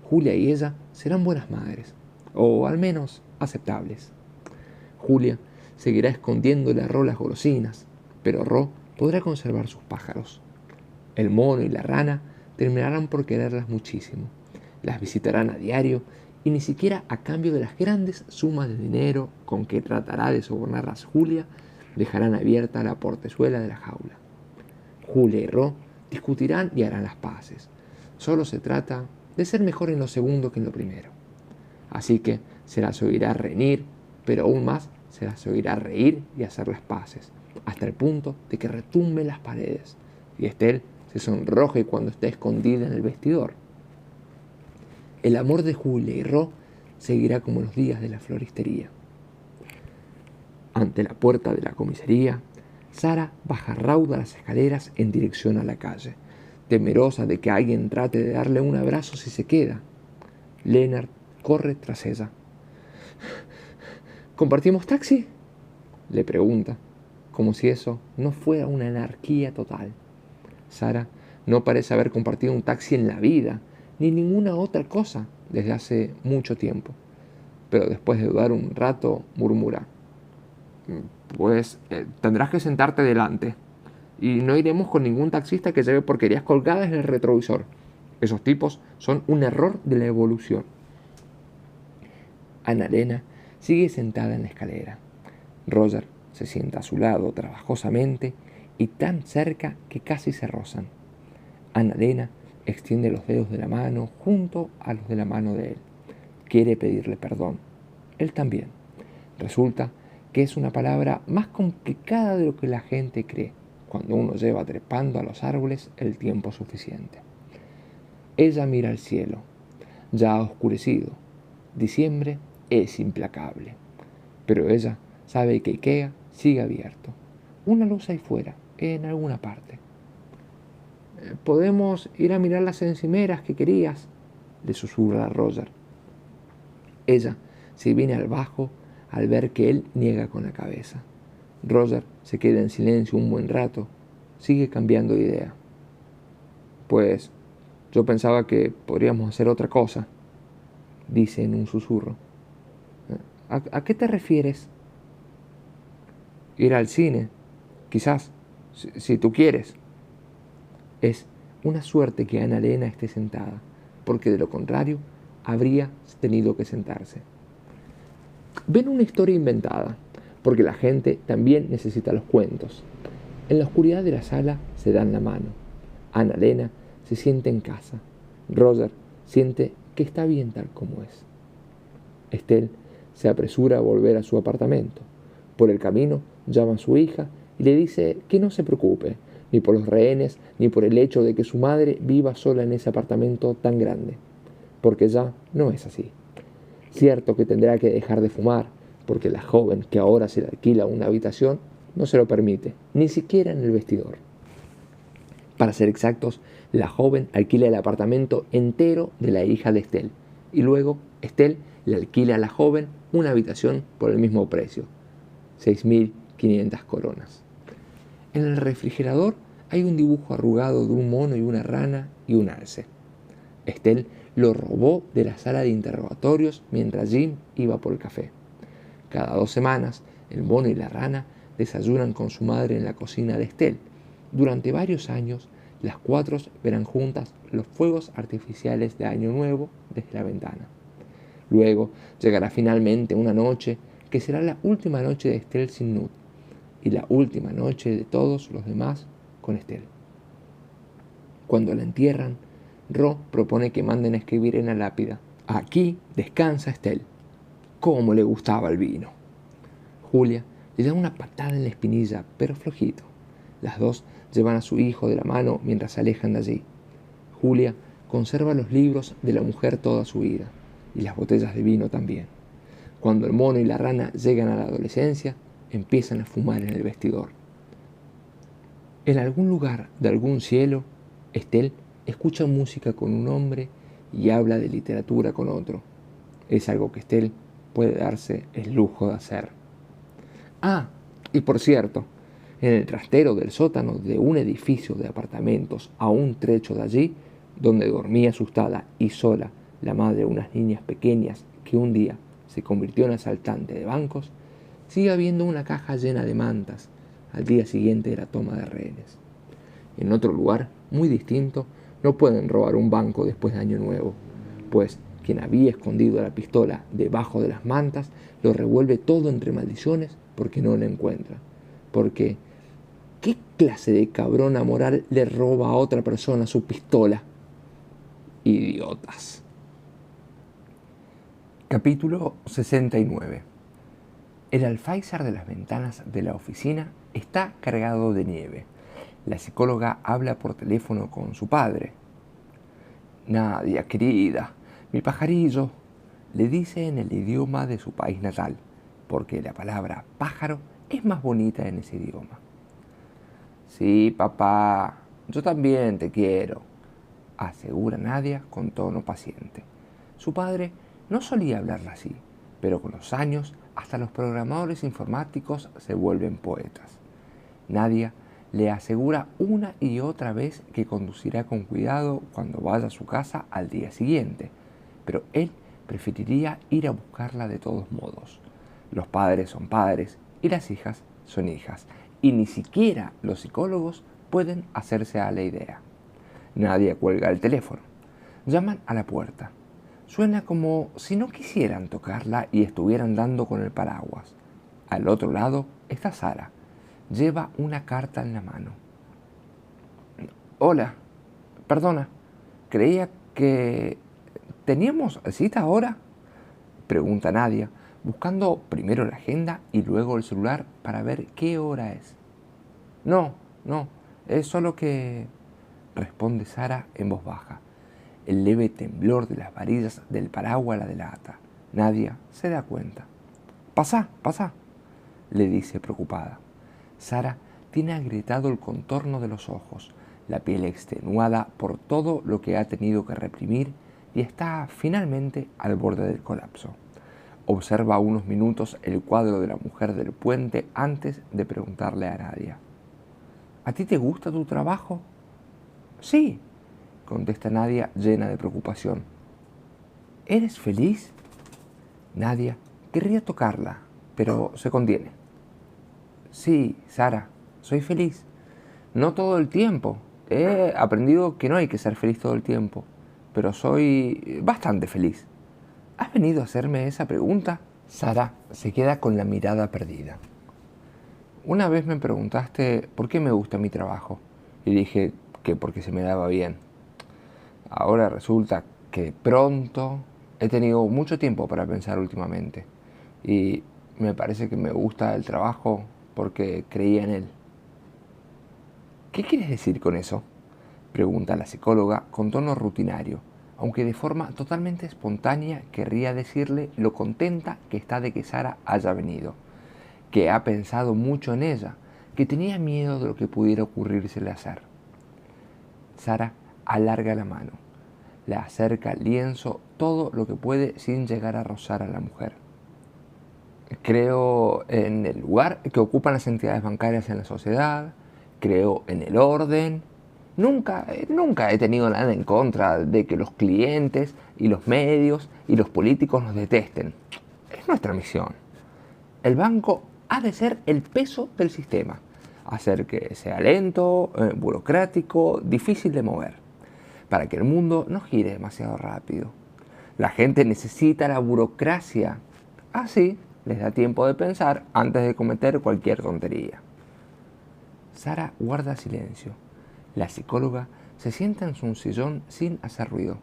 S1: Julia y ella serán buenas madres, o al menos aceptables. Julia seguirá escondiéndole a Ro las golosinas, pero Ro podrá conservar sus pájaros. El mono y la rana terminarán por quererlas muchísimo. Las visitarán a diario y ni siquiera a cambio de las grandes sumas de dinero con que tratará de sobornarlas Julia, dejarán abierta la portezuela de la jaula. Julia y Ro discutirán y harán las paces. Solo se trata de ser mejor en lo segundo que en lo primero. Así que se las oirá reñir, pero aún más se las oirá reír y hacer las paces, hasta el punto de que retumben las paredes, y Estelle se sonroje cuando está escondida en el vestidor. El amor de Julia y Ro seguirá como los días de la floristería. Ante la puerta de la comisaría, Sara baja rauda las escaleras en dirección a la calle, temerosa de que alguien trate de darle un abrazo si se queda. Leonard corre tras ella. ¿Compartimos taxi?, le pregunta, como si eso no fuera una anarquía total. Sara no parece haber compartido un taxi en la vida, ni ninguna otra cosa desde hace mucho tiempo. Pero después de dudar un rato, murmura: Pues tendrás que sentarte delante. Y no iremos con ningún taxista que lleve porquerías colgadas en el retrovisor. Esos tipos son un error de la evolución. Annalena sigue sentada en la escalera. Roger se sienta a su lado trabajosamente y tan cerca que casi se rozan. Annalena extiende los dedos de la mano junto a los de la mano de él. Quiere pedirle perdón. Él también. Resulta que es una palabra más complicada de lo que la gente cree, cuando uno lleva trepando a los árboles el tiempo suficiente. Ella mira al cielo. Ya ha oscurecido. Diciembre es implacable. Pero ella sabe que Ikea sigue abierto. Una luz ahí fuera, en alguna parte. «¿Podemos ir a mirar las encimeras que querías?», le susurra a Roger. Ella se viene al bajo al ver que él niega con la cabeza. Roger se queda en silencio un buen rato. Sigue cambiando de idea. «Pues yo pensaba que podríamos hacer otra cosa», dice en un susurro. ¿A qué te refieres? Ir al cine, quizás, si tú quieres. Es una suerte que Annalena esté sentada, porque de lo contrario habría tenido que sentarse. Ven una historia inventada, porque la gente también necesita los cuentos. En la oscuridad de la sala se dan la mano. Annalena se siente en casa. Roger siente que está bien tal como es. Estelle se apresura a volver a su apartamento. Por el camino llama a su hija y le dice que no se preocupe, ni por los rehenes, ni por el hecho de que su madre viva sola en ese apartamento tan grande, porque ya no es así. Cierto que tendrá que dejar de fumar, porque la joven que ahora se le alquila una habitación no se lo permite, ni siquiera en el vestidor. Para ser exactos, la joven alquila el apartamento entero de la hija de Estelle, y luego Estelle le alquila a la joven una habitación por el mismo precio, 6.500 coronas. En el refrigerador hay un dibujo arrugado de un mono y una rana y un alce. Estelle lo robó de la sala de interrogatorios mientras Jim iba por el café. Cada 2 semanas, el mono y la rana desayunan con su madre en la cocina de Estelle. Durante varios años, las 4 verán juntas los fuegos artificiales de Año Nuevo desde la ventana. Luego llegará finalmente una noche que será la última noche de Estelle sin Knut y la última noche de todos los demás con Estelle. Cuando la entierran, Ro propone que manden a escribir en la lápida: «Aquí descansa Estelle. Cómo le gustaba el vino». Julia le da una patada en la espinilla, pero flojito. Las dos llevan a su hijo de la mano mientras se alejan de allí. Julia conserva los libros de la mujer toda su vida, y las botellas de vino también. Cuando el mono y la rana llegan a la adolescencia, empiezan a fumar en el vestidor. En algún lugar de algún cielo, Estelle escucha música con un hombre y habla de literatura con otro. Es algo que Estelle puede darse el lujo de hacer. Ah, y por cierto, en el trastero del sótano de un edificio de apartamentos a un trecho de allí, donde dormía asustada y sola la madre de unas niñas pequeñas que un día se convirtió en asaltante de bancos, sigue habiendo una caja llena de mantas al día siguiente de la toma de rehenes. En otro lugar, muy distinto, no pueden robar un banco después de Año Nuevo, pues quien había escondido la pistola debajo de las mantas lo revuelve todo entre maldiciones porque no la encuentra. Porque, ¿qué clase de cabrona moral le roba a otra persona su pistola? Idiotas. Capítulo 69. El alféizar de las ventanas de la oficina está cargado de nieve. La psicóloga habla por teléfono con su padre. Nadia, querida, mi pajarillo, le dice en el idioma de su país natal, porque la palabra pájaro es más bonita en ese idioma. Sí, papá, yo también te quiero, asegura Nadia con tono paciente. Su padre no solía hablarla así, pero con los años hasta los programadores informáticos se vuelven poetas. Nadia le asegura una y otra vez que conducirá con cuidado cuando vaya a su casa al día siguiente, pero él preferiría ir a buscarla de todos modos. Los padres son padres y las hijas son hijas, y ni siquiera los psicólogos pueden hacerse a la idea. Nadia cuelga el teléfono. Llaman a la puerta. Suena como si no quisieran tocarla y estuvieran dando con el paraguas. Al otro lado está Sara. Lleva una carta en la mano. Hola, perdona, creía que... ¿Teníamos cita ahora?, pregunta Nadia, buscando primero la agenda y luego el celular para ver qué hora es. No, es solo que... responde Sara en voz baja. El leve temblor de las varillas del paraguas la delata. Nadia se da cuenta. Pasá, le dice preocupada. Sara tiene agrietado el contorno de los ojos, la piel extenuada por todo lo que ha tenido que reprimir y está finalmente al borde del colapso. Observa unos minutos el cuadro de la mujer del puente antes de preguntarle a Nadia. ¿A ti te gusta tu trabajo? Sí, contesta Nadia llena de preocupación. ¿Eres feliz? Nadia querría tocarla, pero se contiene. Sí, Sara, soy feliz. No todo el tiempo. He aprendido que no hay que ser feliz todo el tiempo, pero soy bastante feliz. ¿Has venido a hacerme esa pregunta? Sara se queda con la mirada perdida. Una vez me preguntaste por qué me gusta mi trabajo y dije que porque se me daba bien. Ahora resulta que pronto he tenido mucho tiempo para pensar últimamente y me parece que me gusta el trabajo porque creía en él. ¿Qué quieres decir con eso?, pregunta la psicóloga con tono rutinario, aunque de forma totalmente espontánea querría decirle lo contenta que está de que Sara haya venido, que ha pensado mucho en ella, que tenía miedo de lo que pudiera ocurrírsele hacer. Sara alarga la mano, le acerca al lienzo todo lo que puede sin llegar a rozar a la mujer. Creo en el lugar que ocupan las entidades bancarias en la sociedad, creo en el orden. Nunca he tenido nada en contra de que los clientes y los medios y los políticos nos detesten. Es nuestra misión. El banco ha de ser el peso del sistema, hacer que sea lento, burocrático, difícil de mover, para que el mundo no gire demasiado rápido. La gente necesita la burocracia. Así les da tiempo de pensar antes de cometer cualquier tontería. Sara guarda silencio. La psicóloga se sienta en su sillón sin hacer ruido.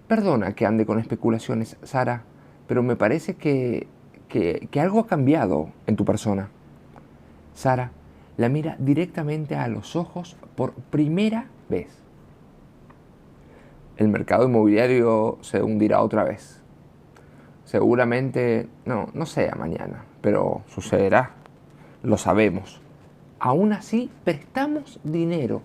S1: Perdona que ande con especulaciones, Sara, pero me parece que algo ha cambiado en tu persona. Sara la mira directamente a los ojos por primera vez. El mercado inmobiliario se hundirá otra vez. Seguramente, no sea mañana, pero sucederá. Lo sabemos. Aún así, prestamos dinero.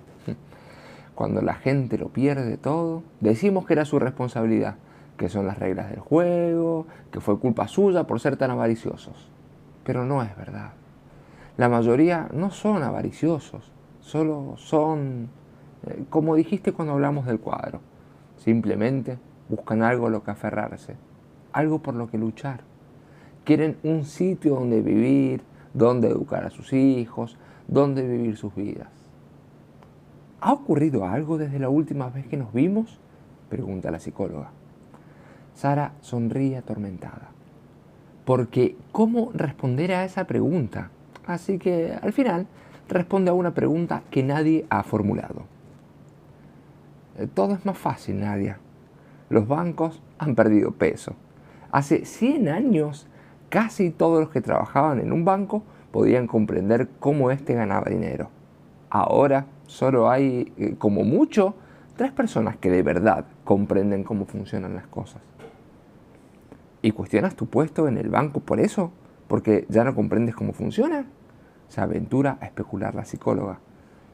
S1: Cuando la gente lo pierde todo, decimos que era su responsabilidad, que son las reglas del juego, que fue culpa suya por ser tan avariciosos. Pero no es verdad. La mayoría no son avariciosos, solo son, como dijiste cuando hablamos del cuadro, Simplemente buscan algo a lo que aferrarse, algo por lo que luchar. Quieren un sitio donde vivir, donde educar a sus hijos, donde vivir sus vidas. ¿Ha ocurrido algo desde la última vez que nos vimos?, pregunta la psicóloga. Sara sonríe atormentada, porque ¿cómo responder a esa pregunta? Así que al final responde a una pregunta que nadie ha formulado. Todo es más fácil, Nadia. Los bancos han perdido peso. Hace 100 años, casi todos los que trabajaban en un banco podían comprender cómo éste ganaba dinero. Ahora solo hay, como mucho, 3 personas que de verdad comprenden cómo funcionan las cosas. ¿Y cuestionas tu puesto en el banco por eso? ¿Porque ya no comprendes cómo funciona? Se aventura a especular la psicóloga.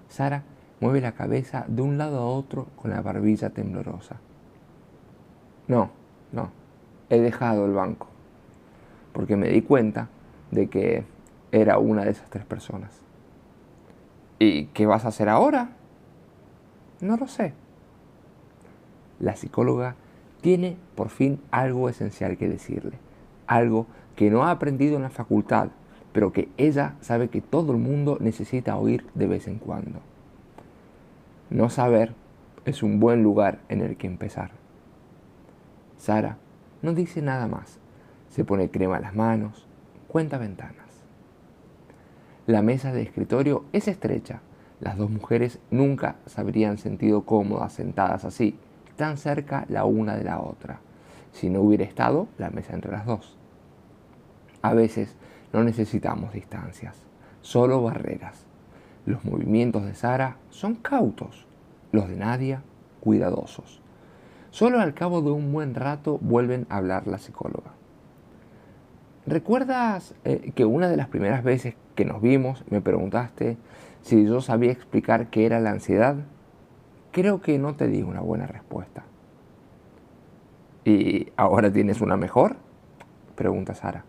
S1: Sara mueve la cabeza de un lado a otro con la barbilla temblorosa. No, he dejado el banco, porque me di cuenta de que era una de esas 3 personas. ¿Y qué vas a hacer ahora? No lo sé. La psicóloga tiene por fin algo esencial que decirle, algo que no ha aprendido en la facultad, pero que ella sabe que todo el mundo necesita oír de vez en cuando. No saber es un buen lugar en el que empezar. Sara no dice nada más. Se pone crema a las manos, cuenta ventanas. La mesa de escritorio es estrecha. Las 2 mujeres nunca se habrían sentido cómodas sentadas así, tan cerca la una de la otra, si no hubiera estado la mesa entre las 2. A veces no necesitamos distancias, solo barreras. Los movimientos de Sara son cautos, los de Nadia cuidadosos. Solo al cabo de un buen rato vuelven a hablar la psicóloga. ¿Recuerdas que una de las primeras veces que nos vimos me preguntaste si yo sabía explicar qué era la ansiedad? Creo que no te di una buena respuesta. ¿Y ahora tienes una mejor?, pregunta Sara.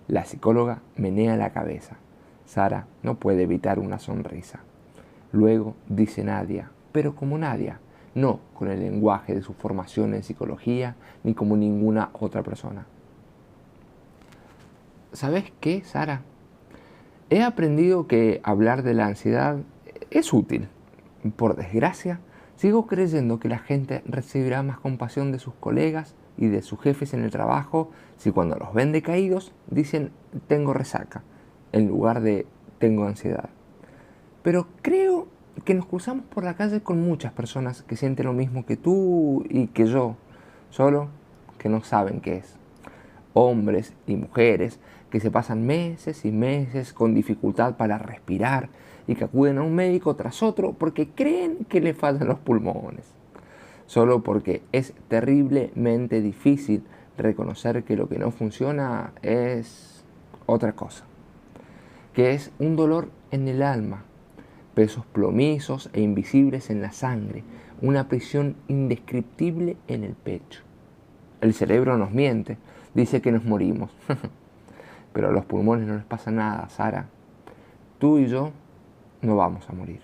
S1: La psicóloga menea la cabeza. Sara no puede evitar una sonrisa. Luego dice Nadia, pero como Nadia, no con el lenguaje de su formación en psicología ni como ninguna otra persona. ¿Sabes qué, Sara? He aprendido que hablar de la ansiedad es útil. Por desgracia, sigo creyendo que la gente recibirá más compasión de sus colegas y de sus jefes en el trabajo si cuando los ven decaídos dicen tengo resaca en lugar de tengo ansiedad. Pero creo que nos cruzamos por la calle con muchas personas que sienten lo mismo que tú y que yo, solo que no saben qué es. Hombres y mujeres que se pasan meses y meses con dificultad para respirar y que acuden a un médico tras otro porque creen que le faltan los pulmones. Solo porque es terriblemente difícil reconocer que lo que no funciona es otra cosa, que es un dolor en el alma, pesos plomizos e invisibles en la sangre, una prisión indescriptible en el pecho. El cerebro nos miente, dice que nos morimos, pero a los pulmones no les pasa nada, Sara. Tú y yo no vamos a morir.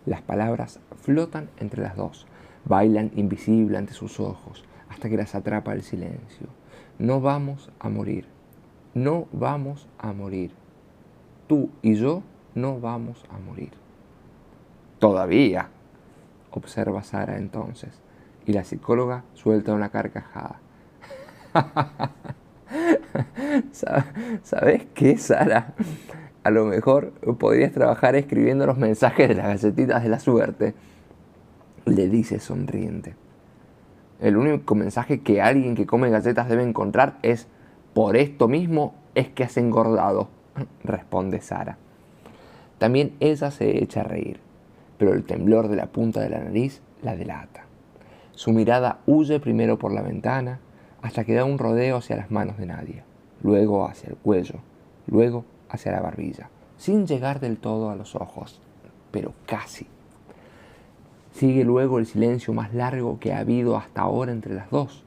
S1: Las palabras flotan entre las 2, bailan invisible ante sus ojos, hasta que las atrapa el silencio. No vamos a morir, no vamos a morir. Tú y yo no vamos a morir. Todavía, observa Sara entonces, y la psicóloga suelta una carcajada. ¿Sabes qué, Sara? A lo mejor podrías trabajar escribiendo los mensajes de las galletitas de la suerte, le dice sonriente. El único mensaje que alguien que come galletas debe encontrar es por esto mismo es que has engordado, responde Sara. También ella se echa a reír, pero el temblor de la punta de la nariz la delata. Su mirada huye primero por la ventana hasta que da un rodeo hacia las manos de Nadia, luego hacia el cuello, luego hacia la barbilla, sin llegar del todo a los ojos, pero casi. Sigue luego el silencio más largo que ha habido hasta ahora entre las 2.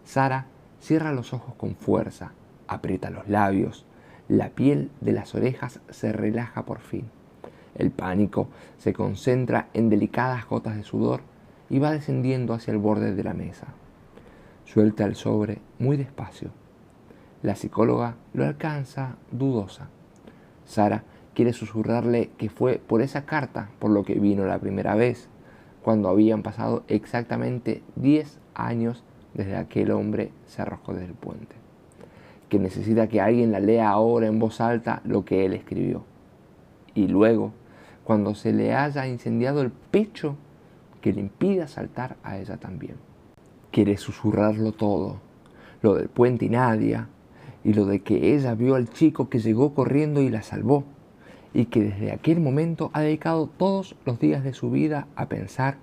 S1: Sara cierra los ojos con fuerza, aprieta los labios, la piel de las orejas se relaja por fin. El pánico se concentra en delicadas gotas de sudor y va descendiendo hacia el borde de la mesa. Suelta el sobre muy despacio. La psicóloga lo alcanza dudosa. Sara quiere susurrarle que fue por esa carta por lo que vino la primera vez, cuando habían pasado exactamente 10 años desde aquel hombre se arrojó desde el puente. Que necesita que alguien la lea ahora en voz alta lo que él escribió. Y luego, cuando se le haya incendiado el pecho, que le impida saltar a ella también. Quiere susurrarlo todo, lo del puente y Nadia, y lo de que ella vio al chico que llegó corriendo y la salvó, y que desde aquel momento ha dedicado todos los días de su vida a pensar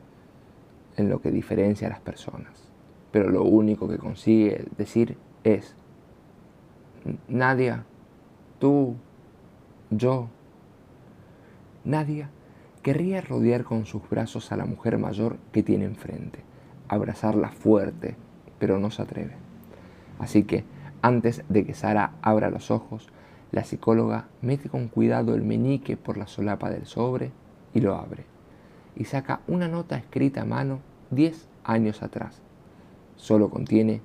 S1: en lo que diferencia a las personas. Pero lo único que consigue decir es: Nadia, tú, yo. Nadia querría rodear con sus brazos a la mujer mayor que tiene enfrente, abrazarla fuerte, pero no se atreve. Así que, antes de que Sara abra los ojos, la psicóloga mete con cuidado el meñique por la solapa del sobre y lo abre. Y saca una nota escrita a mano 10 años atrás. Solo contiene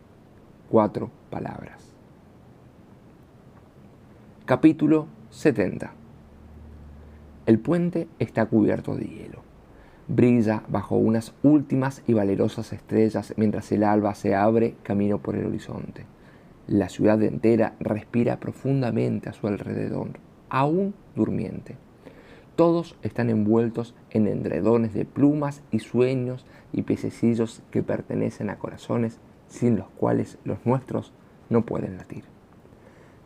S1: 4 palabras. Capítulo 70. El puente está cubierto de hielo. Brilla bajo unas últimas y valerosas estrellas mientras el alba se abre camino por el horizonte. La ciudad entera respira profundamente a su alrededor, aún durmiente. Todos están envueltos en edredones de plumas y sueños y pececillos que pertenecen a corazones sin los cuales los nuestros no pueden latir.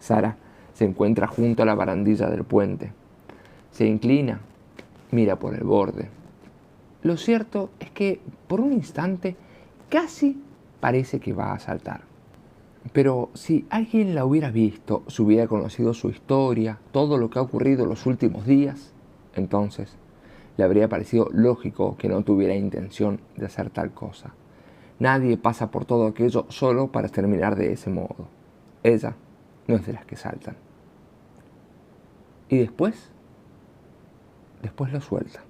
S1: Sara se encuentra junto a la barandilla del puente. Se inclina, mira por el borde. Lo cierto es que por un instante casi parece que va a saltar. Pero si alguien la hubiera visto, si hubiera conocido su historia, todo lo que ha ocurrido en los últimos días, entonces le habría parecido lógico que no tuviera intención de hacer tal cosa. Nadie pasa por todo aquello solo para terminar de ese modo. Ella no es de las que saltan. Y después lo suelta.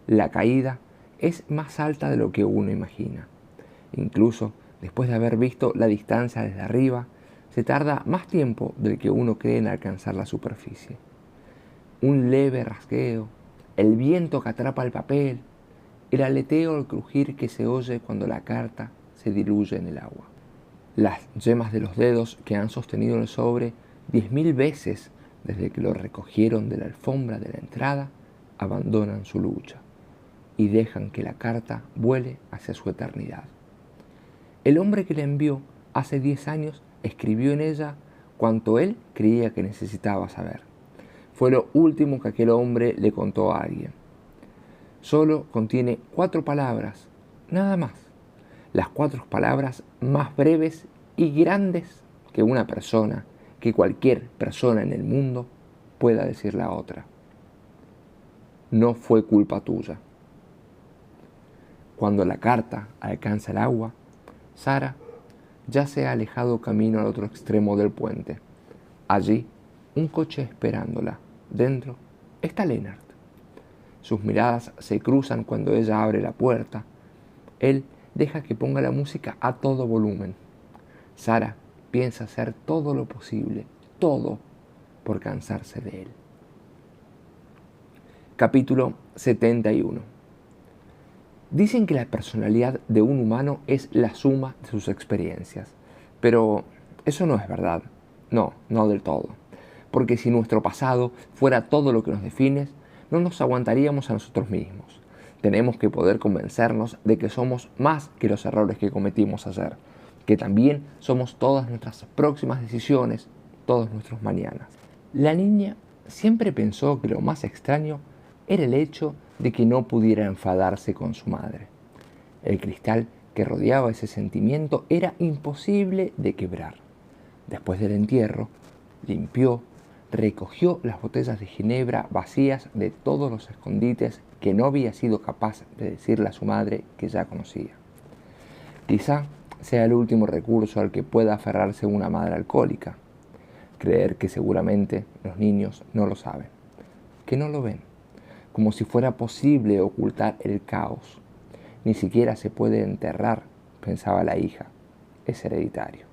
S1: La caída es más alta de lo que uno imagina. Incluso después de haber visto la distancia desde arriba, se tarda más tiempo del que uno cree en alcanzar la superficie. Un leve rasgueo, el viento que atrapa el papel, el aleteo al crujir que se oye cuando la carta se diluye en el agua. Las yemas de los dedos que han sostenido el sobre 10.000 veces desde que lo recogieron de la alfombra de la entrada, abandonan su lucha y dejan que la carta vuele hacia su eternidad. El hombre que la envió hace 10 años escribió en ella cuanto él creía que necesitaba saber. Fue lo último que aquel hombre le contó a alguien. Solo contiene 4 palabras, nada más. Las 4 palabras más breves y grandes que una persona, que cualquier persona en el mundo pueda decir la otra. No fue culpa tuya. Cuando la carta alcanza el agua, Sara ya se ha alejado camino al otro extremo del puente. Allí, un coche esperándola. Dentro está Lennart. Sus miradas se cruzan cuando ella abre la puerta. Él deja que ponga la música a todo volumen. Sara piensa hacer todo lo posible, todo, por cansarse de él. Capítulo 71. Dicen que la personalidad de un humano es la suma de sus experiencias, pero eso no es verdad. No del todo. Porque si nuestro pasado fuera todo lo que nos define, no nos aguantaríamos a nosotros mismos. Tenemos que poder convencernos de que somos más que los errores que cometimos ayer, que también somos todas nuestras próximas decisiones, todos nuestros mañanas. La niña siempre pensó que lo más extraño era el hecho de que no pudiera enfadarse con su madre. El cristal que rodeaba ese sentimiento era imposible de quebrar. Después del entierro, limpió, recogió las botellas de ginebra vacías de todos los escondites que no había sido capaz de decirle a su madre que ya conocía. Quizá sea el último recurso al que pueda aferrarse una madre alcohólica, creer que seguramente los niños no lo saben, que no lo ven, como si fuera posible ocultar el caos, Ni siquiera se puede enterrar, pensaba la hija. Es hereditario.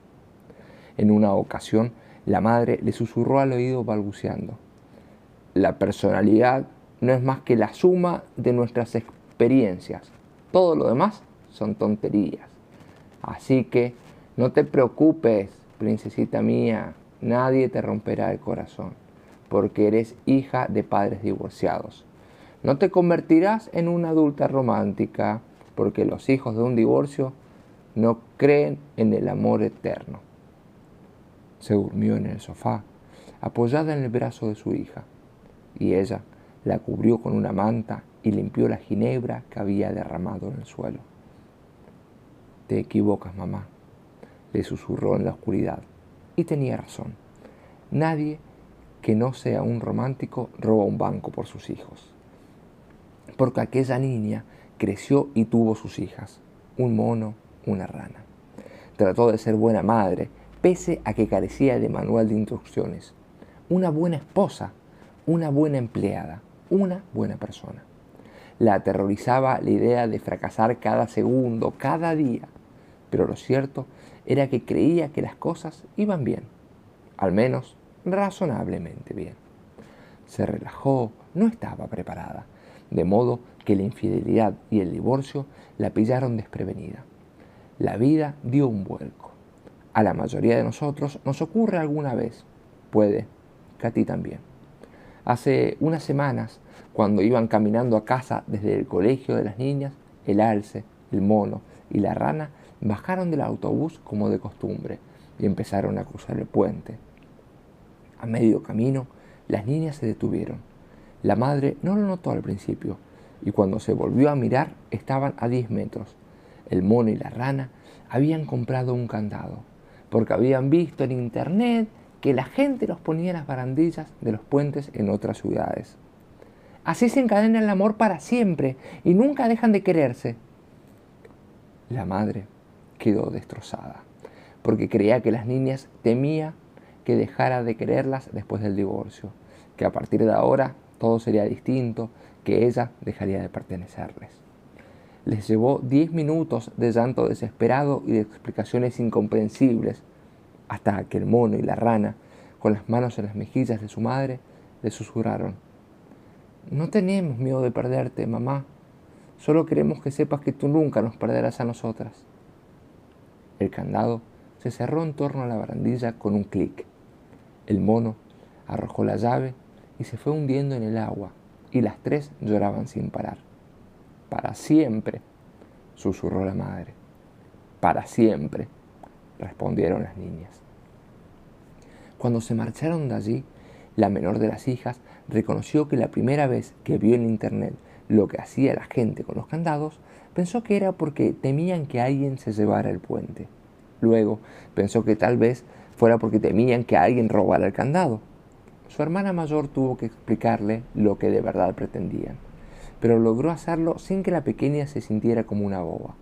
S1: En una ocasión, la madre le susurró al oído balbuceando: la personalidad no es más que la suma de nuestras experiencias. Todo lo demás son tonterías. Así que no te preocupes, princesita mía, nadie te romperá el corazón, porque eres hija de padres divorciados. No te convertirás en una adulta romántica, porque los hijos de un divorcio no creen en el amor eterno. Se durmió en el sofá, apoyada en el brazo de su hija, y ella la cubrió con una manta y limpió la ginebra que había derramado en el suelo. Te equivocas, mamá, le susurró en la oscuridad, y tenía razón. Nadie que no sea un romántico roba un banco por sus hijos. Porque aquella niña creció y tuvo sus hijas, un mono, una rana. Trató de ser buena madre, pese a que carecía de manual de instrucciones. Una buena esposa, una buena empleada, una buena persona. La aterrorizaba la idea de fracasar cada segundo, cada día. Pero lo cierto era que creía que las cosas iban bien, al menos razonablemente bien. Se relajó, no estaba preparada, de modo que la infidelidad y el divorcio la pillaron desprevenida. La vida dio un vuelco. A la mayoría de nosotros nos ocurre alguna vez, puede que a ti también. Hace unas semanas, cuando iban caminando a casa desde el colegio de las niñas, el alce, el mono y la rana bajaron del autobús como de costumbre y empezaron a cruzar el puente. A medio camino, las niñas se detuvieron. La madre no lo notó al principio, y cuando se volvió a mirar estaban a 10 metros. El mono y la rana habían comprado un candado, porque habían visto en internet que la gente los ponía en las barandillas de los puentes en otras ciudades. Así se encadena el amor para siempre y nunca dejan de quererse. La madre quedó destrozada, porque creía que las niñas temía que dejara de quererlas después del divorcio, que a partir de ahora todo sería distinto, que ella dejaría de pertenecerles. Les llevó 10 minutos de llanto desesperado y de explicaciones incomprensibles, hasta que el mono y la rana, con las manos en las mejillas de su madre, le susurraron: no tenemos miedo de perderte, mamá. Solo queremos que sepas que tú nunca nos perderás a nosotras. El candado se cerró en torno a la barandilla con un clic. El mono arrojó la llave y se fue hundiendo en el agua, y las tres lloraban sin parar. Para siempre, susurró la madre. Para siempre, respondieron las niñas. Cuando se marcharon de allí, la menor de las hijas reconoció que la primera vez que vio en internet lo que hacía la gente con los candados, pensó que era porque temían que alguien se llevara el puente. Luego pensó que tal vez fuera porque temían que alguien robara el candado. Su hermana mayor tuvo que explicarle lo que de verdad pretendían, pero logró hacerlo sin que la pequeña se sintiera como una boba.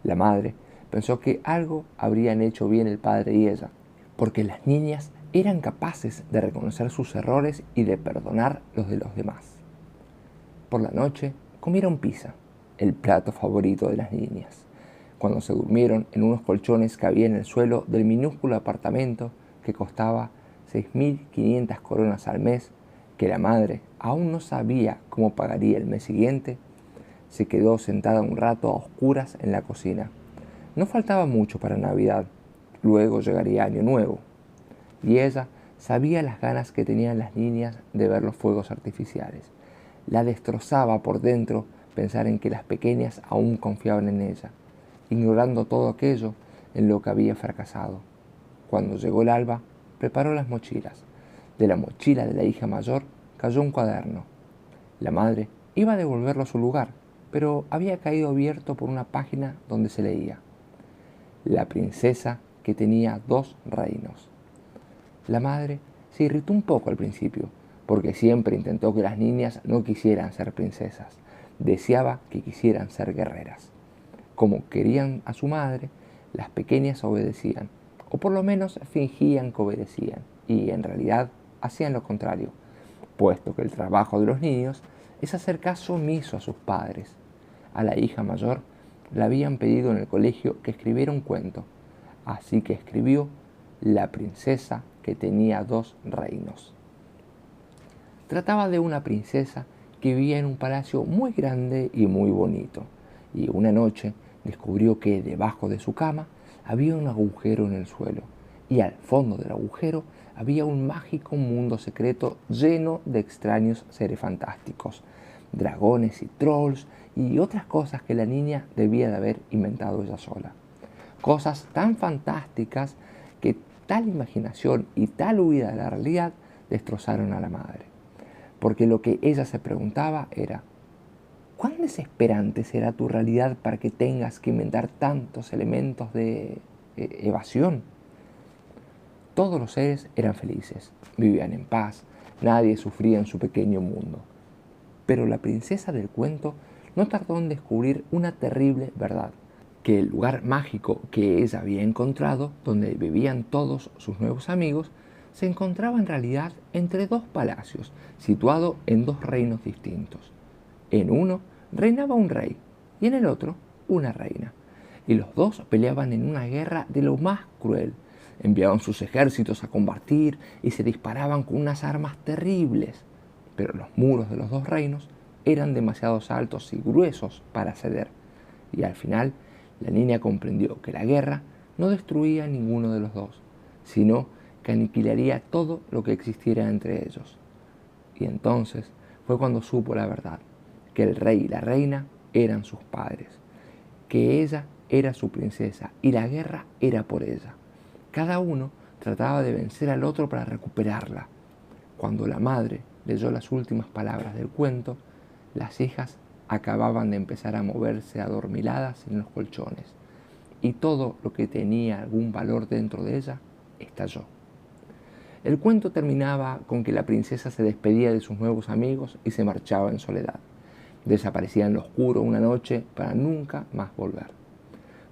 S1: La madre pensó que algo habrían hecho bien el padre y ella, porque las niñas eran capaces de reconocer sus errores y de perdonar los de los demás. Por la noche comieron pizza, el plato favorito de las niñas, cuando se durmieron en unos colchones que había en el suelo del minúsculo apartamento que costaba 6.500 coronas al mes, que la madre aún no sabía cómo pagaría el mes siguiente. Se quedó sentada un rato a oscuras en la cocina. No faltaba mucho para Navidad, luego llegaría Año Nuevo, y ella sabía las ganas que tenían las niñas de ver los fuegos artificiales. La destrozaba por dentro pensar en que las pequeñas aún confiaban en ella, ignorando todo aquello en lo que había fracasado. Cuando llegó el alba, preparó las mochilas. De la mochila de la hija mayor cayó un cuaderno. La madre iba a devolverlo a su lugar, pero había caído abierto por una página donde se leía: la princesa que tenía 2 reinos. La madre se irritó un poco al principio, porque siempre intentó que las niñas no quisieran ser princesas, deseaba que quisieran ser guerreras. Como querían a su madre, las pequeñas obedecían, o por lo menos fingían que obedecían, y en realidad hacían lo contrario, puesto que el trabajo de los niños es hacer caso omiso a sus padres. A la hija mayor le habían pedido en el colegio que escribiera un cuento, así que escribió La princesa que tenía dos reinos. Trataba de una princesa que vivía en un palacio muy grande y muy bonito, y una noche descubrió que debajo de su cama había un agujero en el suelo, y al fondo del agujero había un mágico mundo secreto lleno de extraños seres fantásticos, dragones y trolls y otras cosas que la niña debía de haber inventado ella sola. Cosas tan fantásticas que tal imaginación y tal huida de la realidad destrozaron a la madre. Porque lo que ella se preguntaba era: ¿cuán desesperante será tu realidad para que tengas que inventar tantos elementos de evasión? Todos los seres eran felices, vivían en paz, nadie sufría en su pequeño mundo. Pero la princesa del cuento no tardó en descubrir una terrible verdad: que el lugar mágico que ella había encontrado, donde vivían todos sus nuevos amigos, se encontraba en realidad entre dos palacios, situados en dos reinos distintos. En uno reinaba un rey y en el otro una reina, y los dos peleaban en una guerra de lo más cruel. Enviaban sus ejércitos a combatir y se disparaban con unas armas terribles, pero los muros de los dos reinos eran demasiado altos y gruesos para ceder, y al final la niña comprendió que la guerra no destruía a ninguno de los dos, sino que aniquilaría todo lo que existiera entre ellos. Y entonces fue cuando supo la verdad, que el rey y la reina eran sus padres, que ella era su princesa y la guerra era por ella. Cada uno trataba de vencer al otro para recuperarla. Cuando la madre leyó las últimas palabras del cuento, las hijas acababan de empezar a moverse adormiladas en los colchones, y todo lo que tenía algún valor dentro de ella estalló. El cuento terminaba con que la princesa se despedía de sus nuevos amigos y se marchaba en soledad. Desaparecía en lo oscuro una noche para nunca más volver,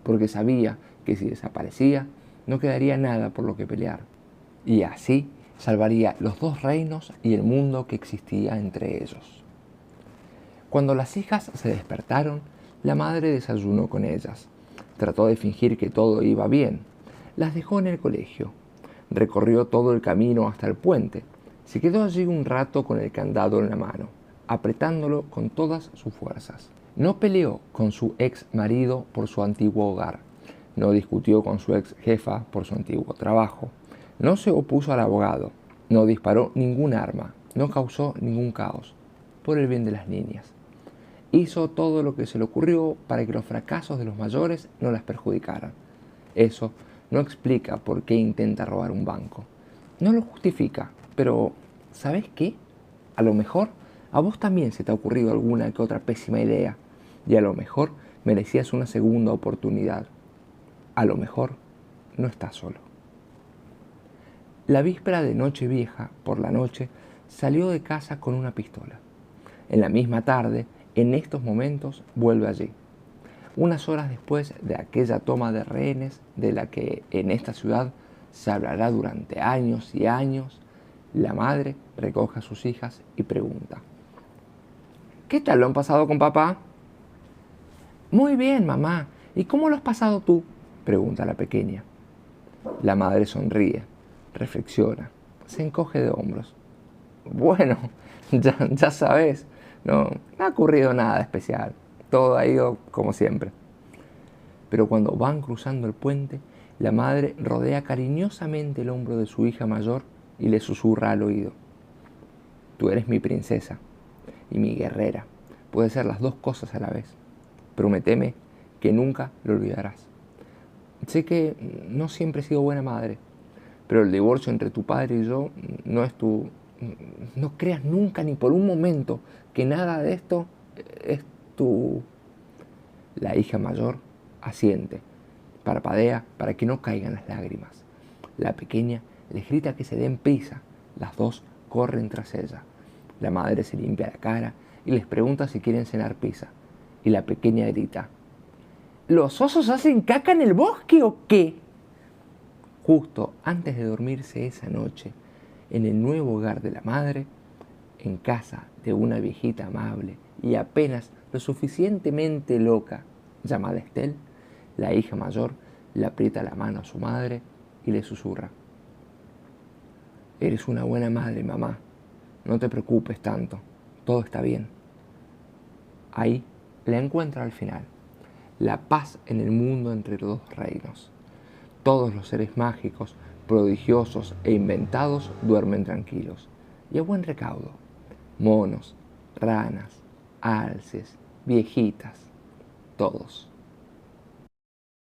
S1: porque sabía que si desaparecía no quedaría nada por lo que pelear, y así salvaría los dos reinos y el mundo que existía entre ellos. Cuando las hijas se despertaron, la madre desayunó con ellas. Trató de fingir que todo iba bien. Las dejó en el colegio. Recorrió todo el camino hasta el puente. Se quedó allí un rato con el candado en la mano, apretándolo con todas sus fuerzas. No peleó con su ex marido por su antiguo hogar. No discutió con su ex jefa por su antiguo trabajo. No se opuso al abogado. No disparó ningún arma. No causó ningún caos. Por el bien de las niñas. Hizo todo lo que se le ocurrió para que los fracasos de los mayores no las perjudicaran. Eso no explica por qué intenta robar un banco. No lo justifica, pero ¿sabes qué? A lo mejor a vos también se te ha ocurrido alguna que otra pésima idea, y a lo mejor merecías una segunda oportunidad. A lo mejor no estás solo. La víspera de Nochevieja, por la noche, salió de casa con una pistola. En la misma tarde, en estos momentos, vuelve allí. Unas horas después de aquella toma de rehenes de la que en esta ciudad se hablará durante años y años, la madre recoge a sus hijas y pregunta: ¿qué tal lo han pasado con papá? Muy bien, mamá. ¿Y cómo lo has pasado tú?, pregunta la pequeña. La madre sonríe, reflexiona, se encoge de hombros. Bueno, ya sabes, no ha ocurrido nada especial. Todo ha ido como siempre. Pero cuando van cruzando el puente, la madre rodea cariñosamente el hombro de su hija mayor y le susurra al oído: tú eres mi princesa y mi guerrera. Puedes ser las dos cosas a la vez. Prométeme que nunca lo olvidarás. Sé que no siempre he sido buena madre, pero el divorcio entre tu padre y yo no es tu... No creas nunca ni por un momento que nada de esto es tu... La hija mayor asiente, parpadea para que no caigan las lágrimas. La pequeña les grita que se den prisa. Las dos corren tras ella. La madre se limpia la cara y les pregunta si quieren cenar pizza. Y la pequeña grita: ¿los osos hacen caca en el bosque o qué? Justo antes de dormirse esa noche, en el nuevo hogar de la madre, en casa de una viejita amable y apenas lo suficientemente loca Llamada Estelle, la hija mayor le aprieta la mano a su madre y le susurra: «Eres una buena madre, mamá. No te preocupes tanto. Todo está bien». Ahí la encuentra al final. La paz en el mundo entre los dos reinos. Todos los seres mágicos, prodigiosos e inventados duermen tranquilos y a buen recaudo. Monos, ranas, alces, viejitas, todos.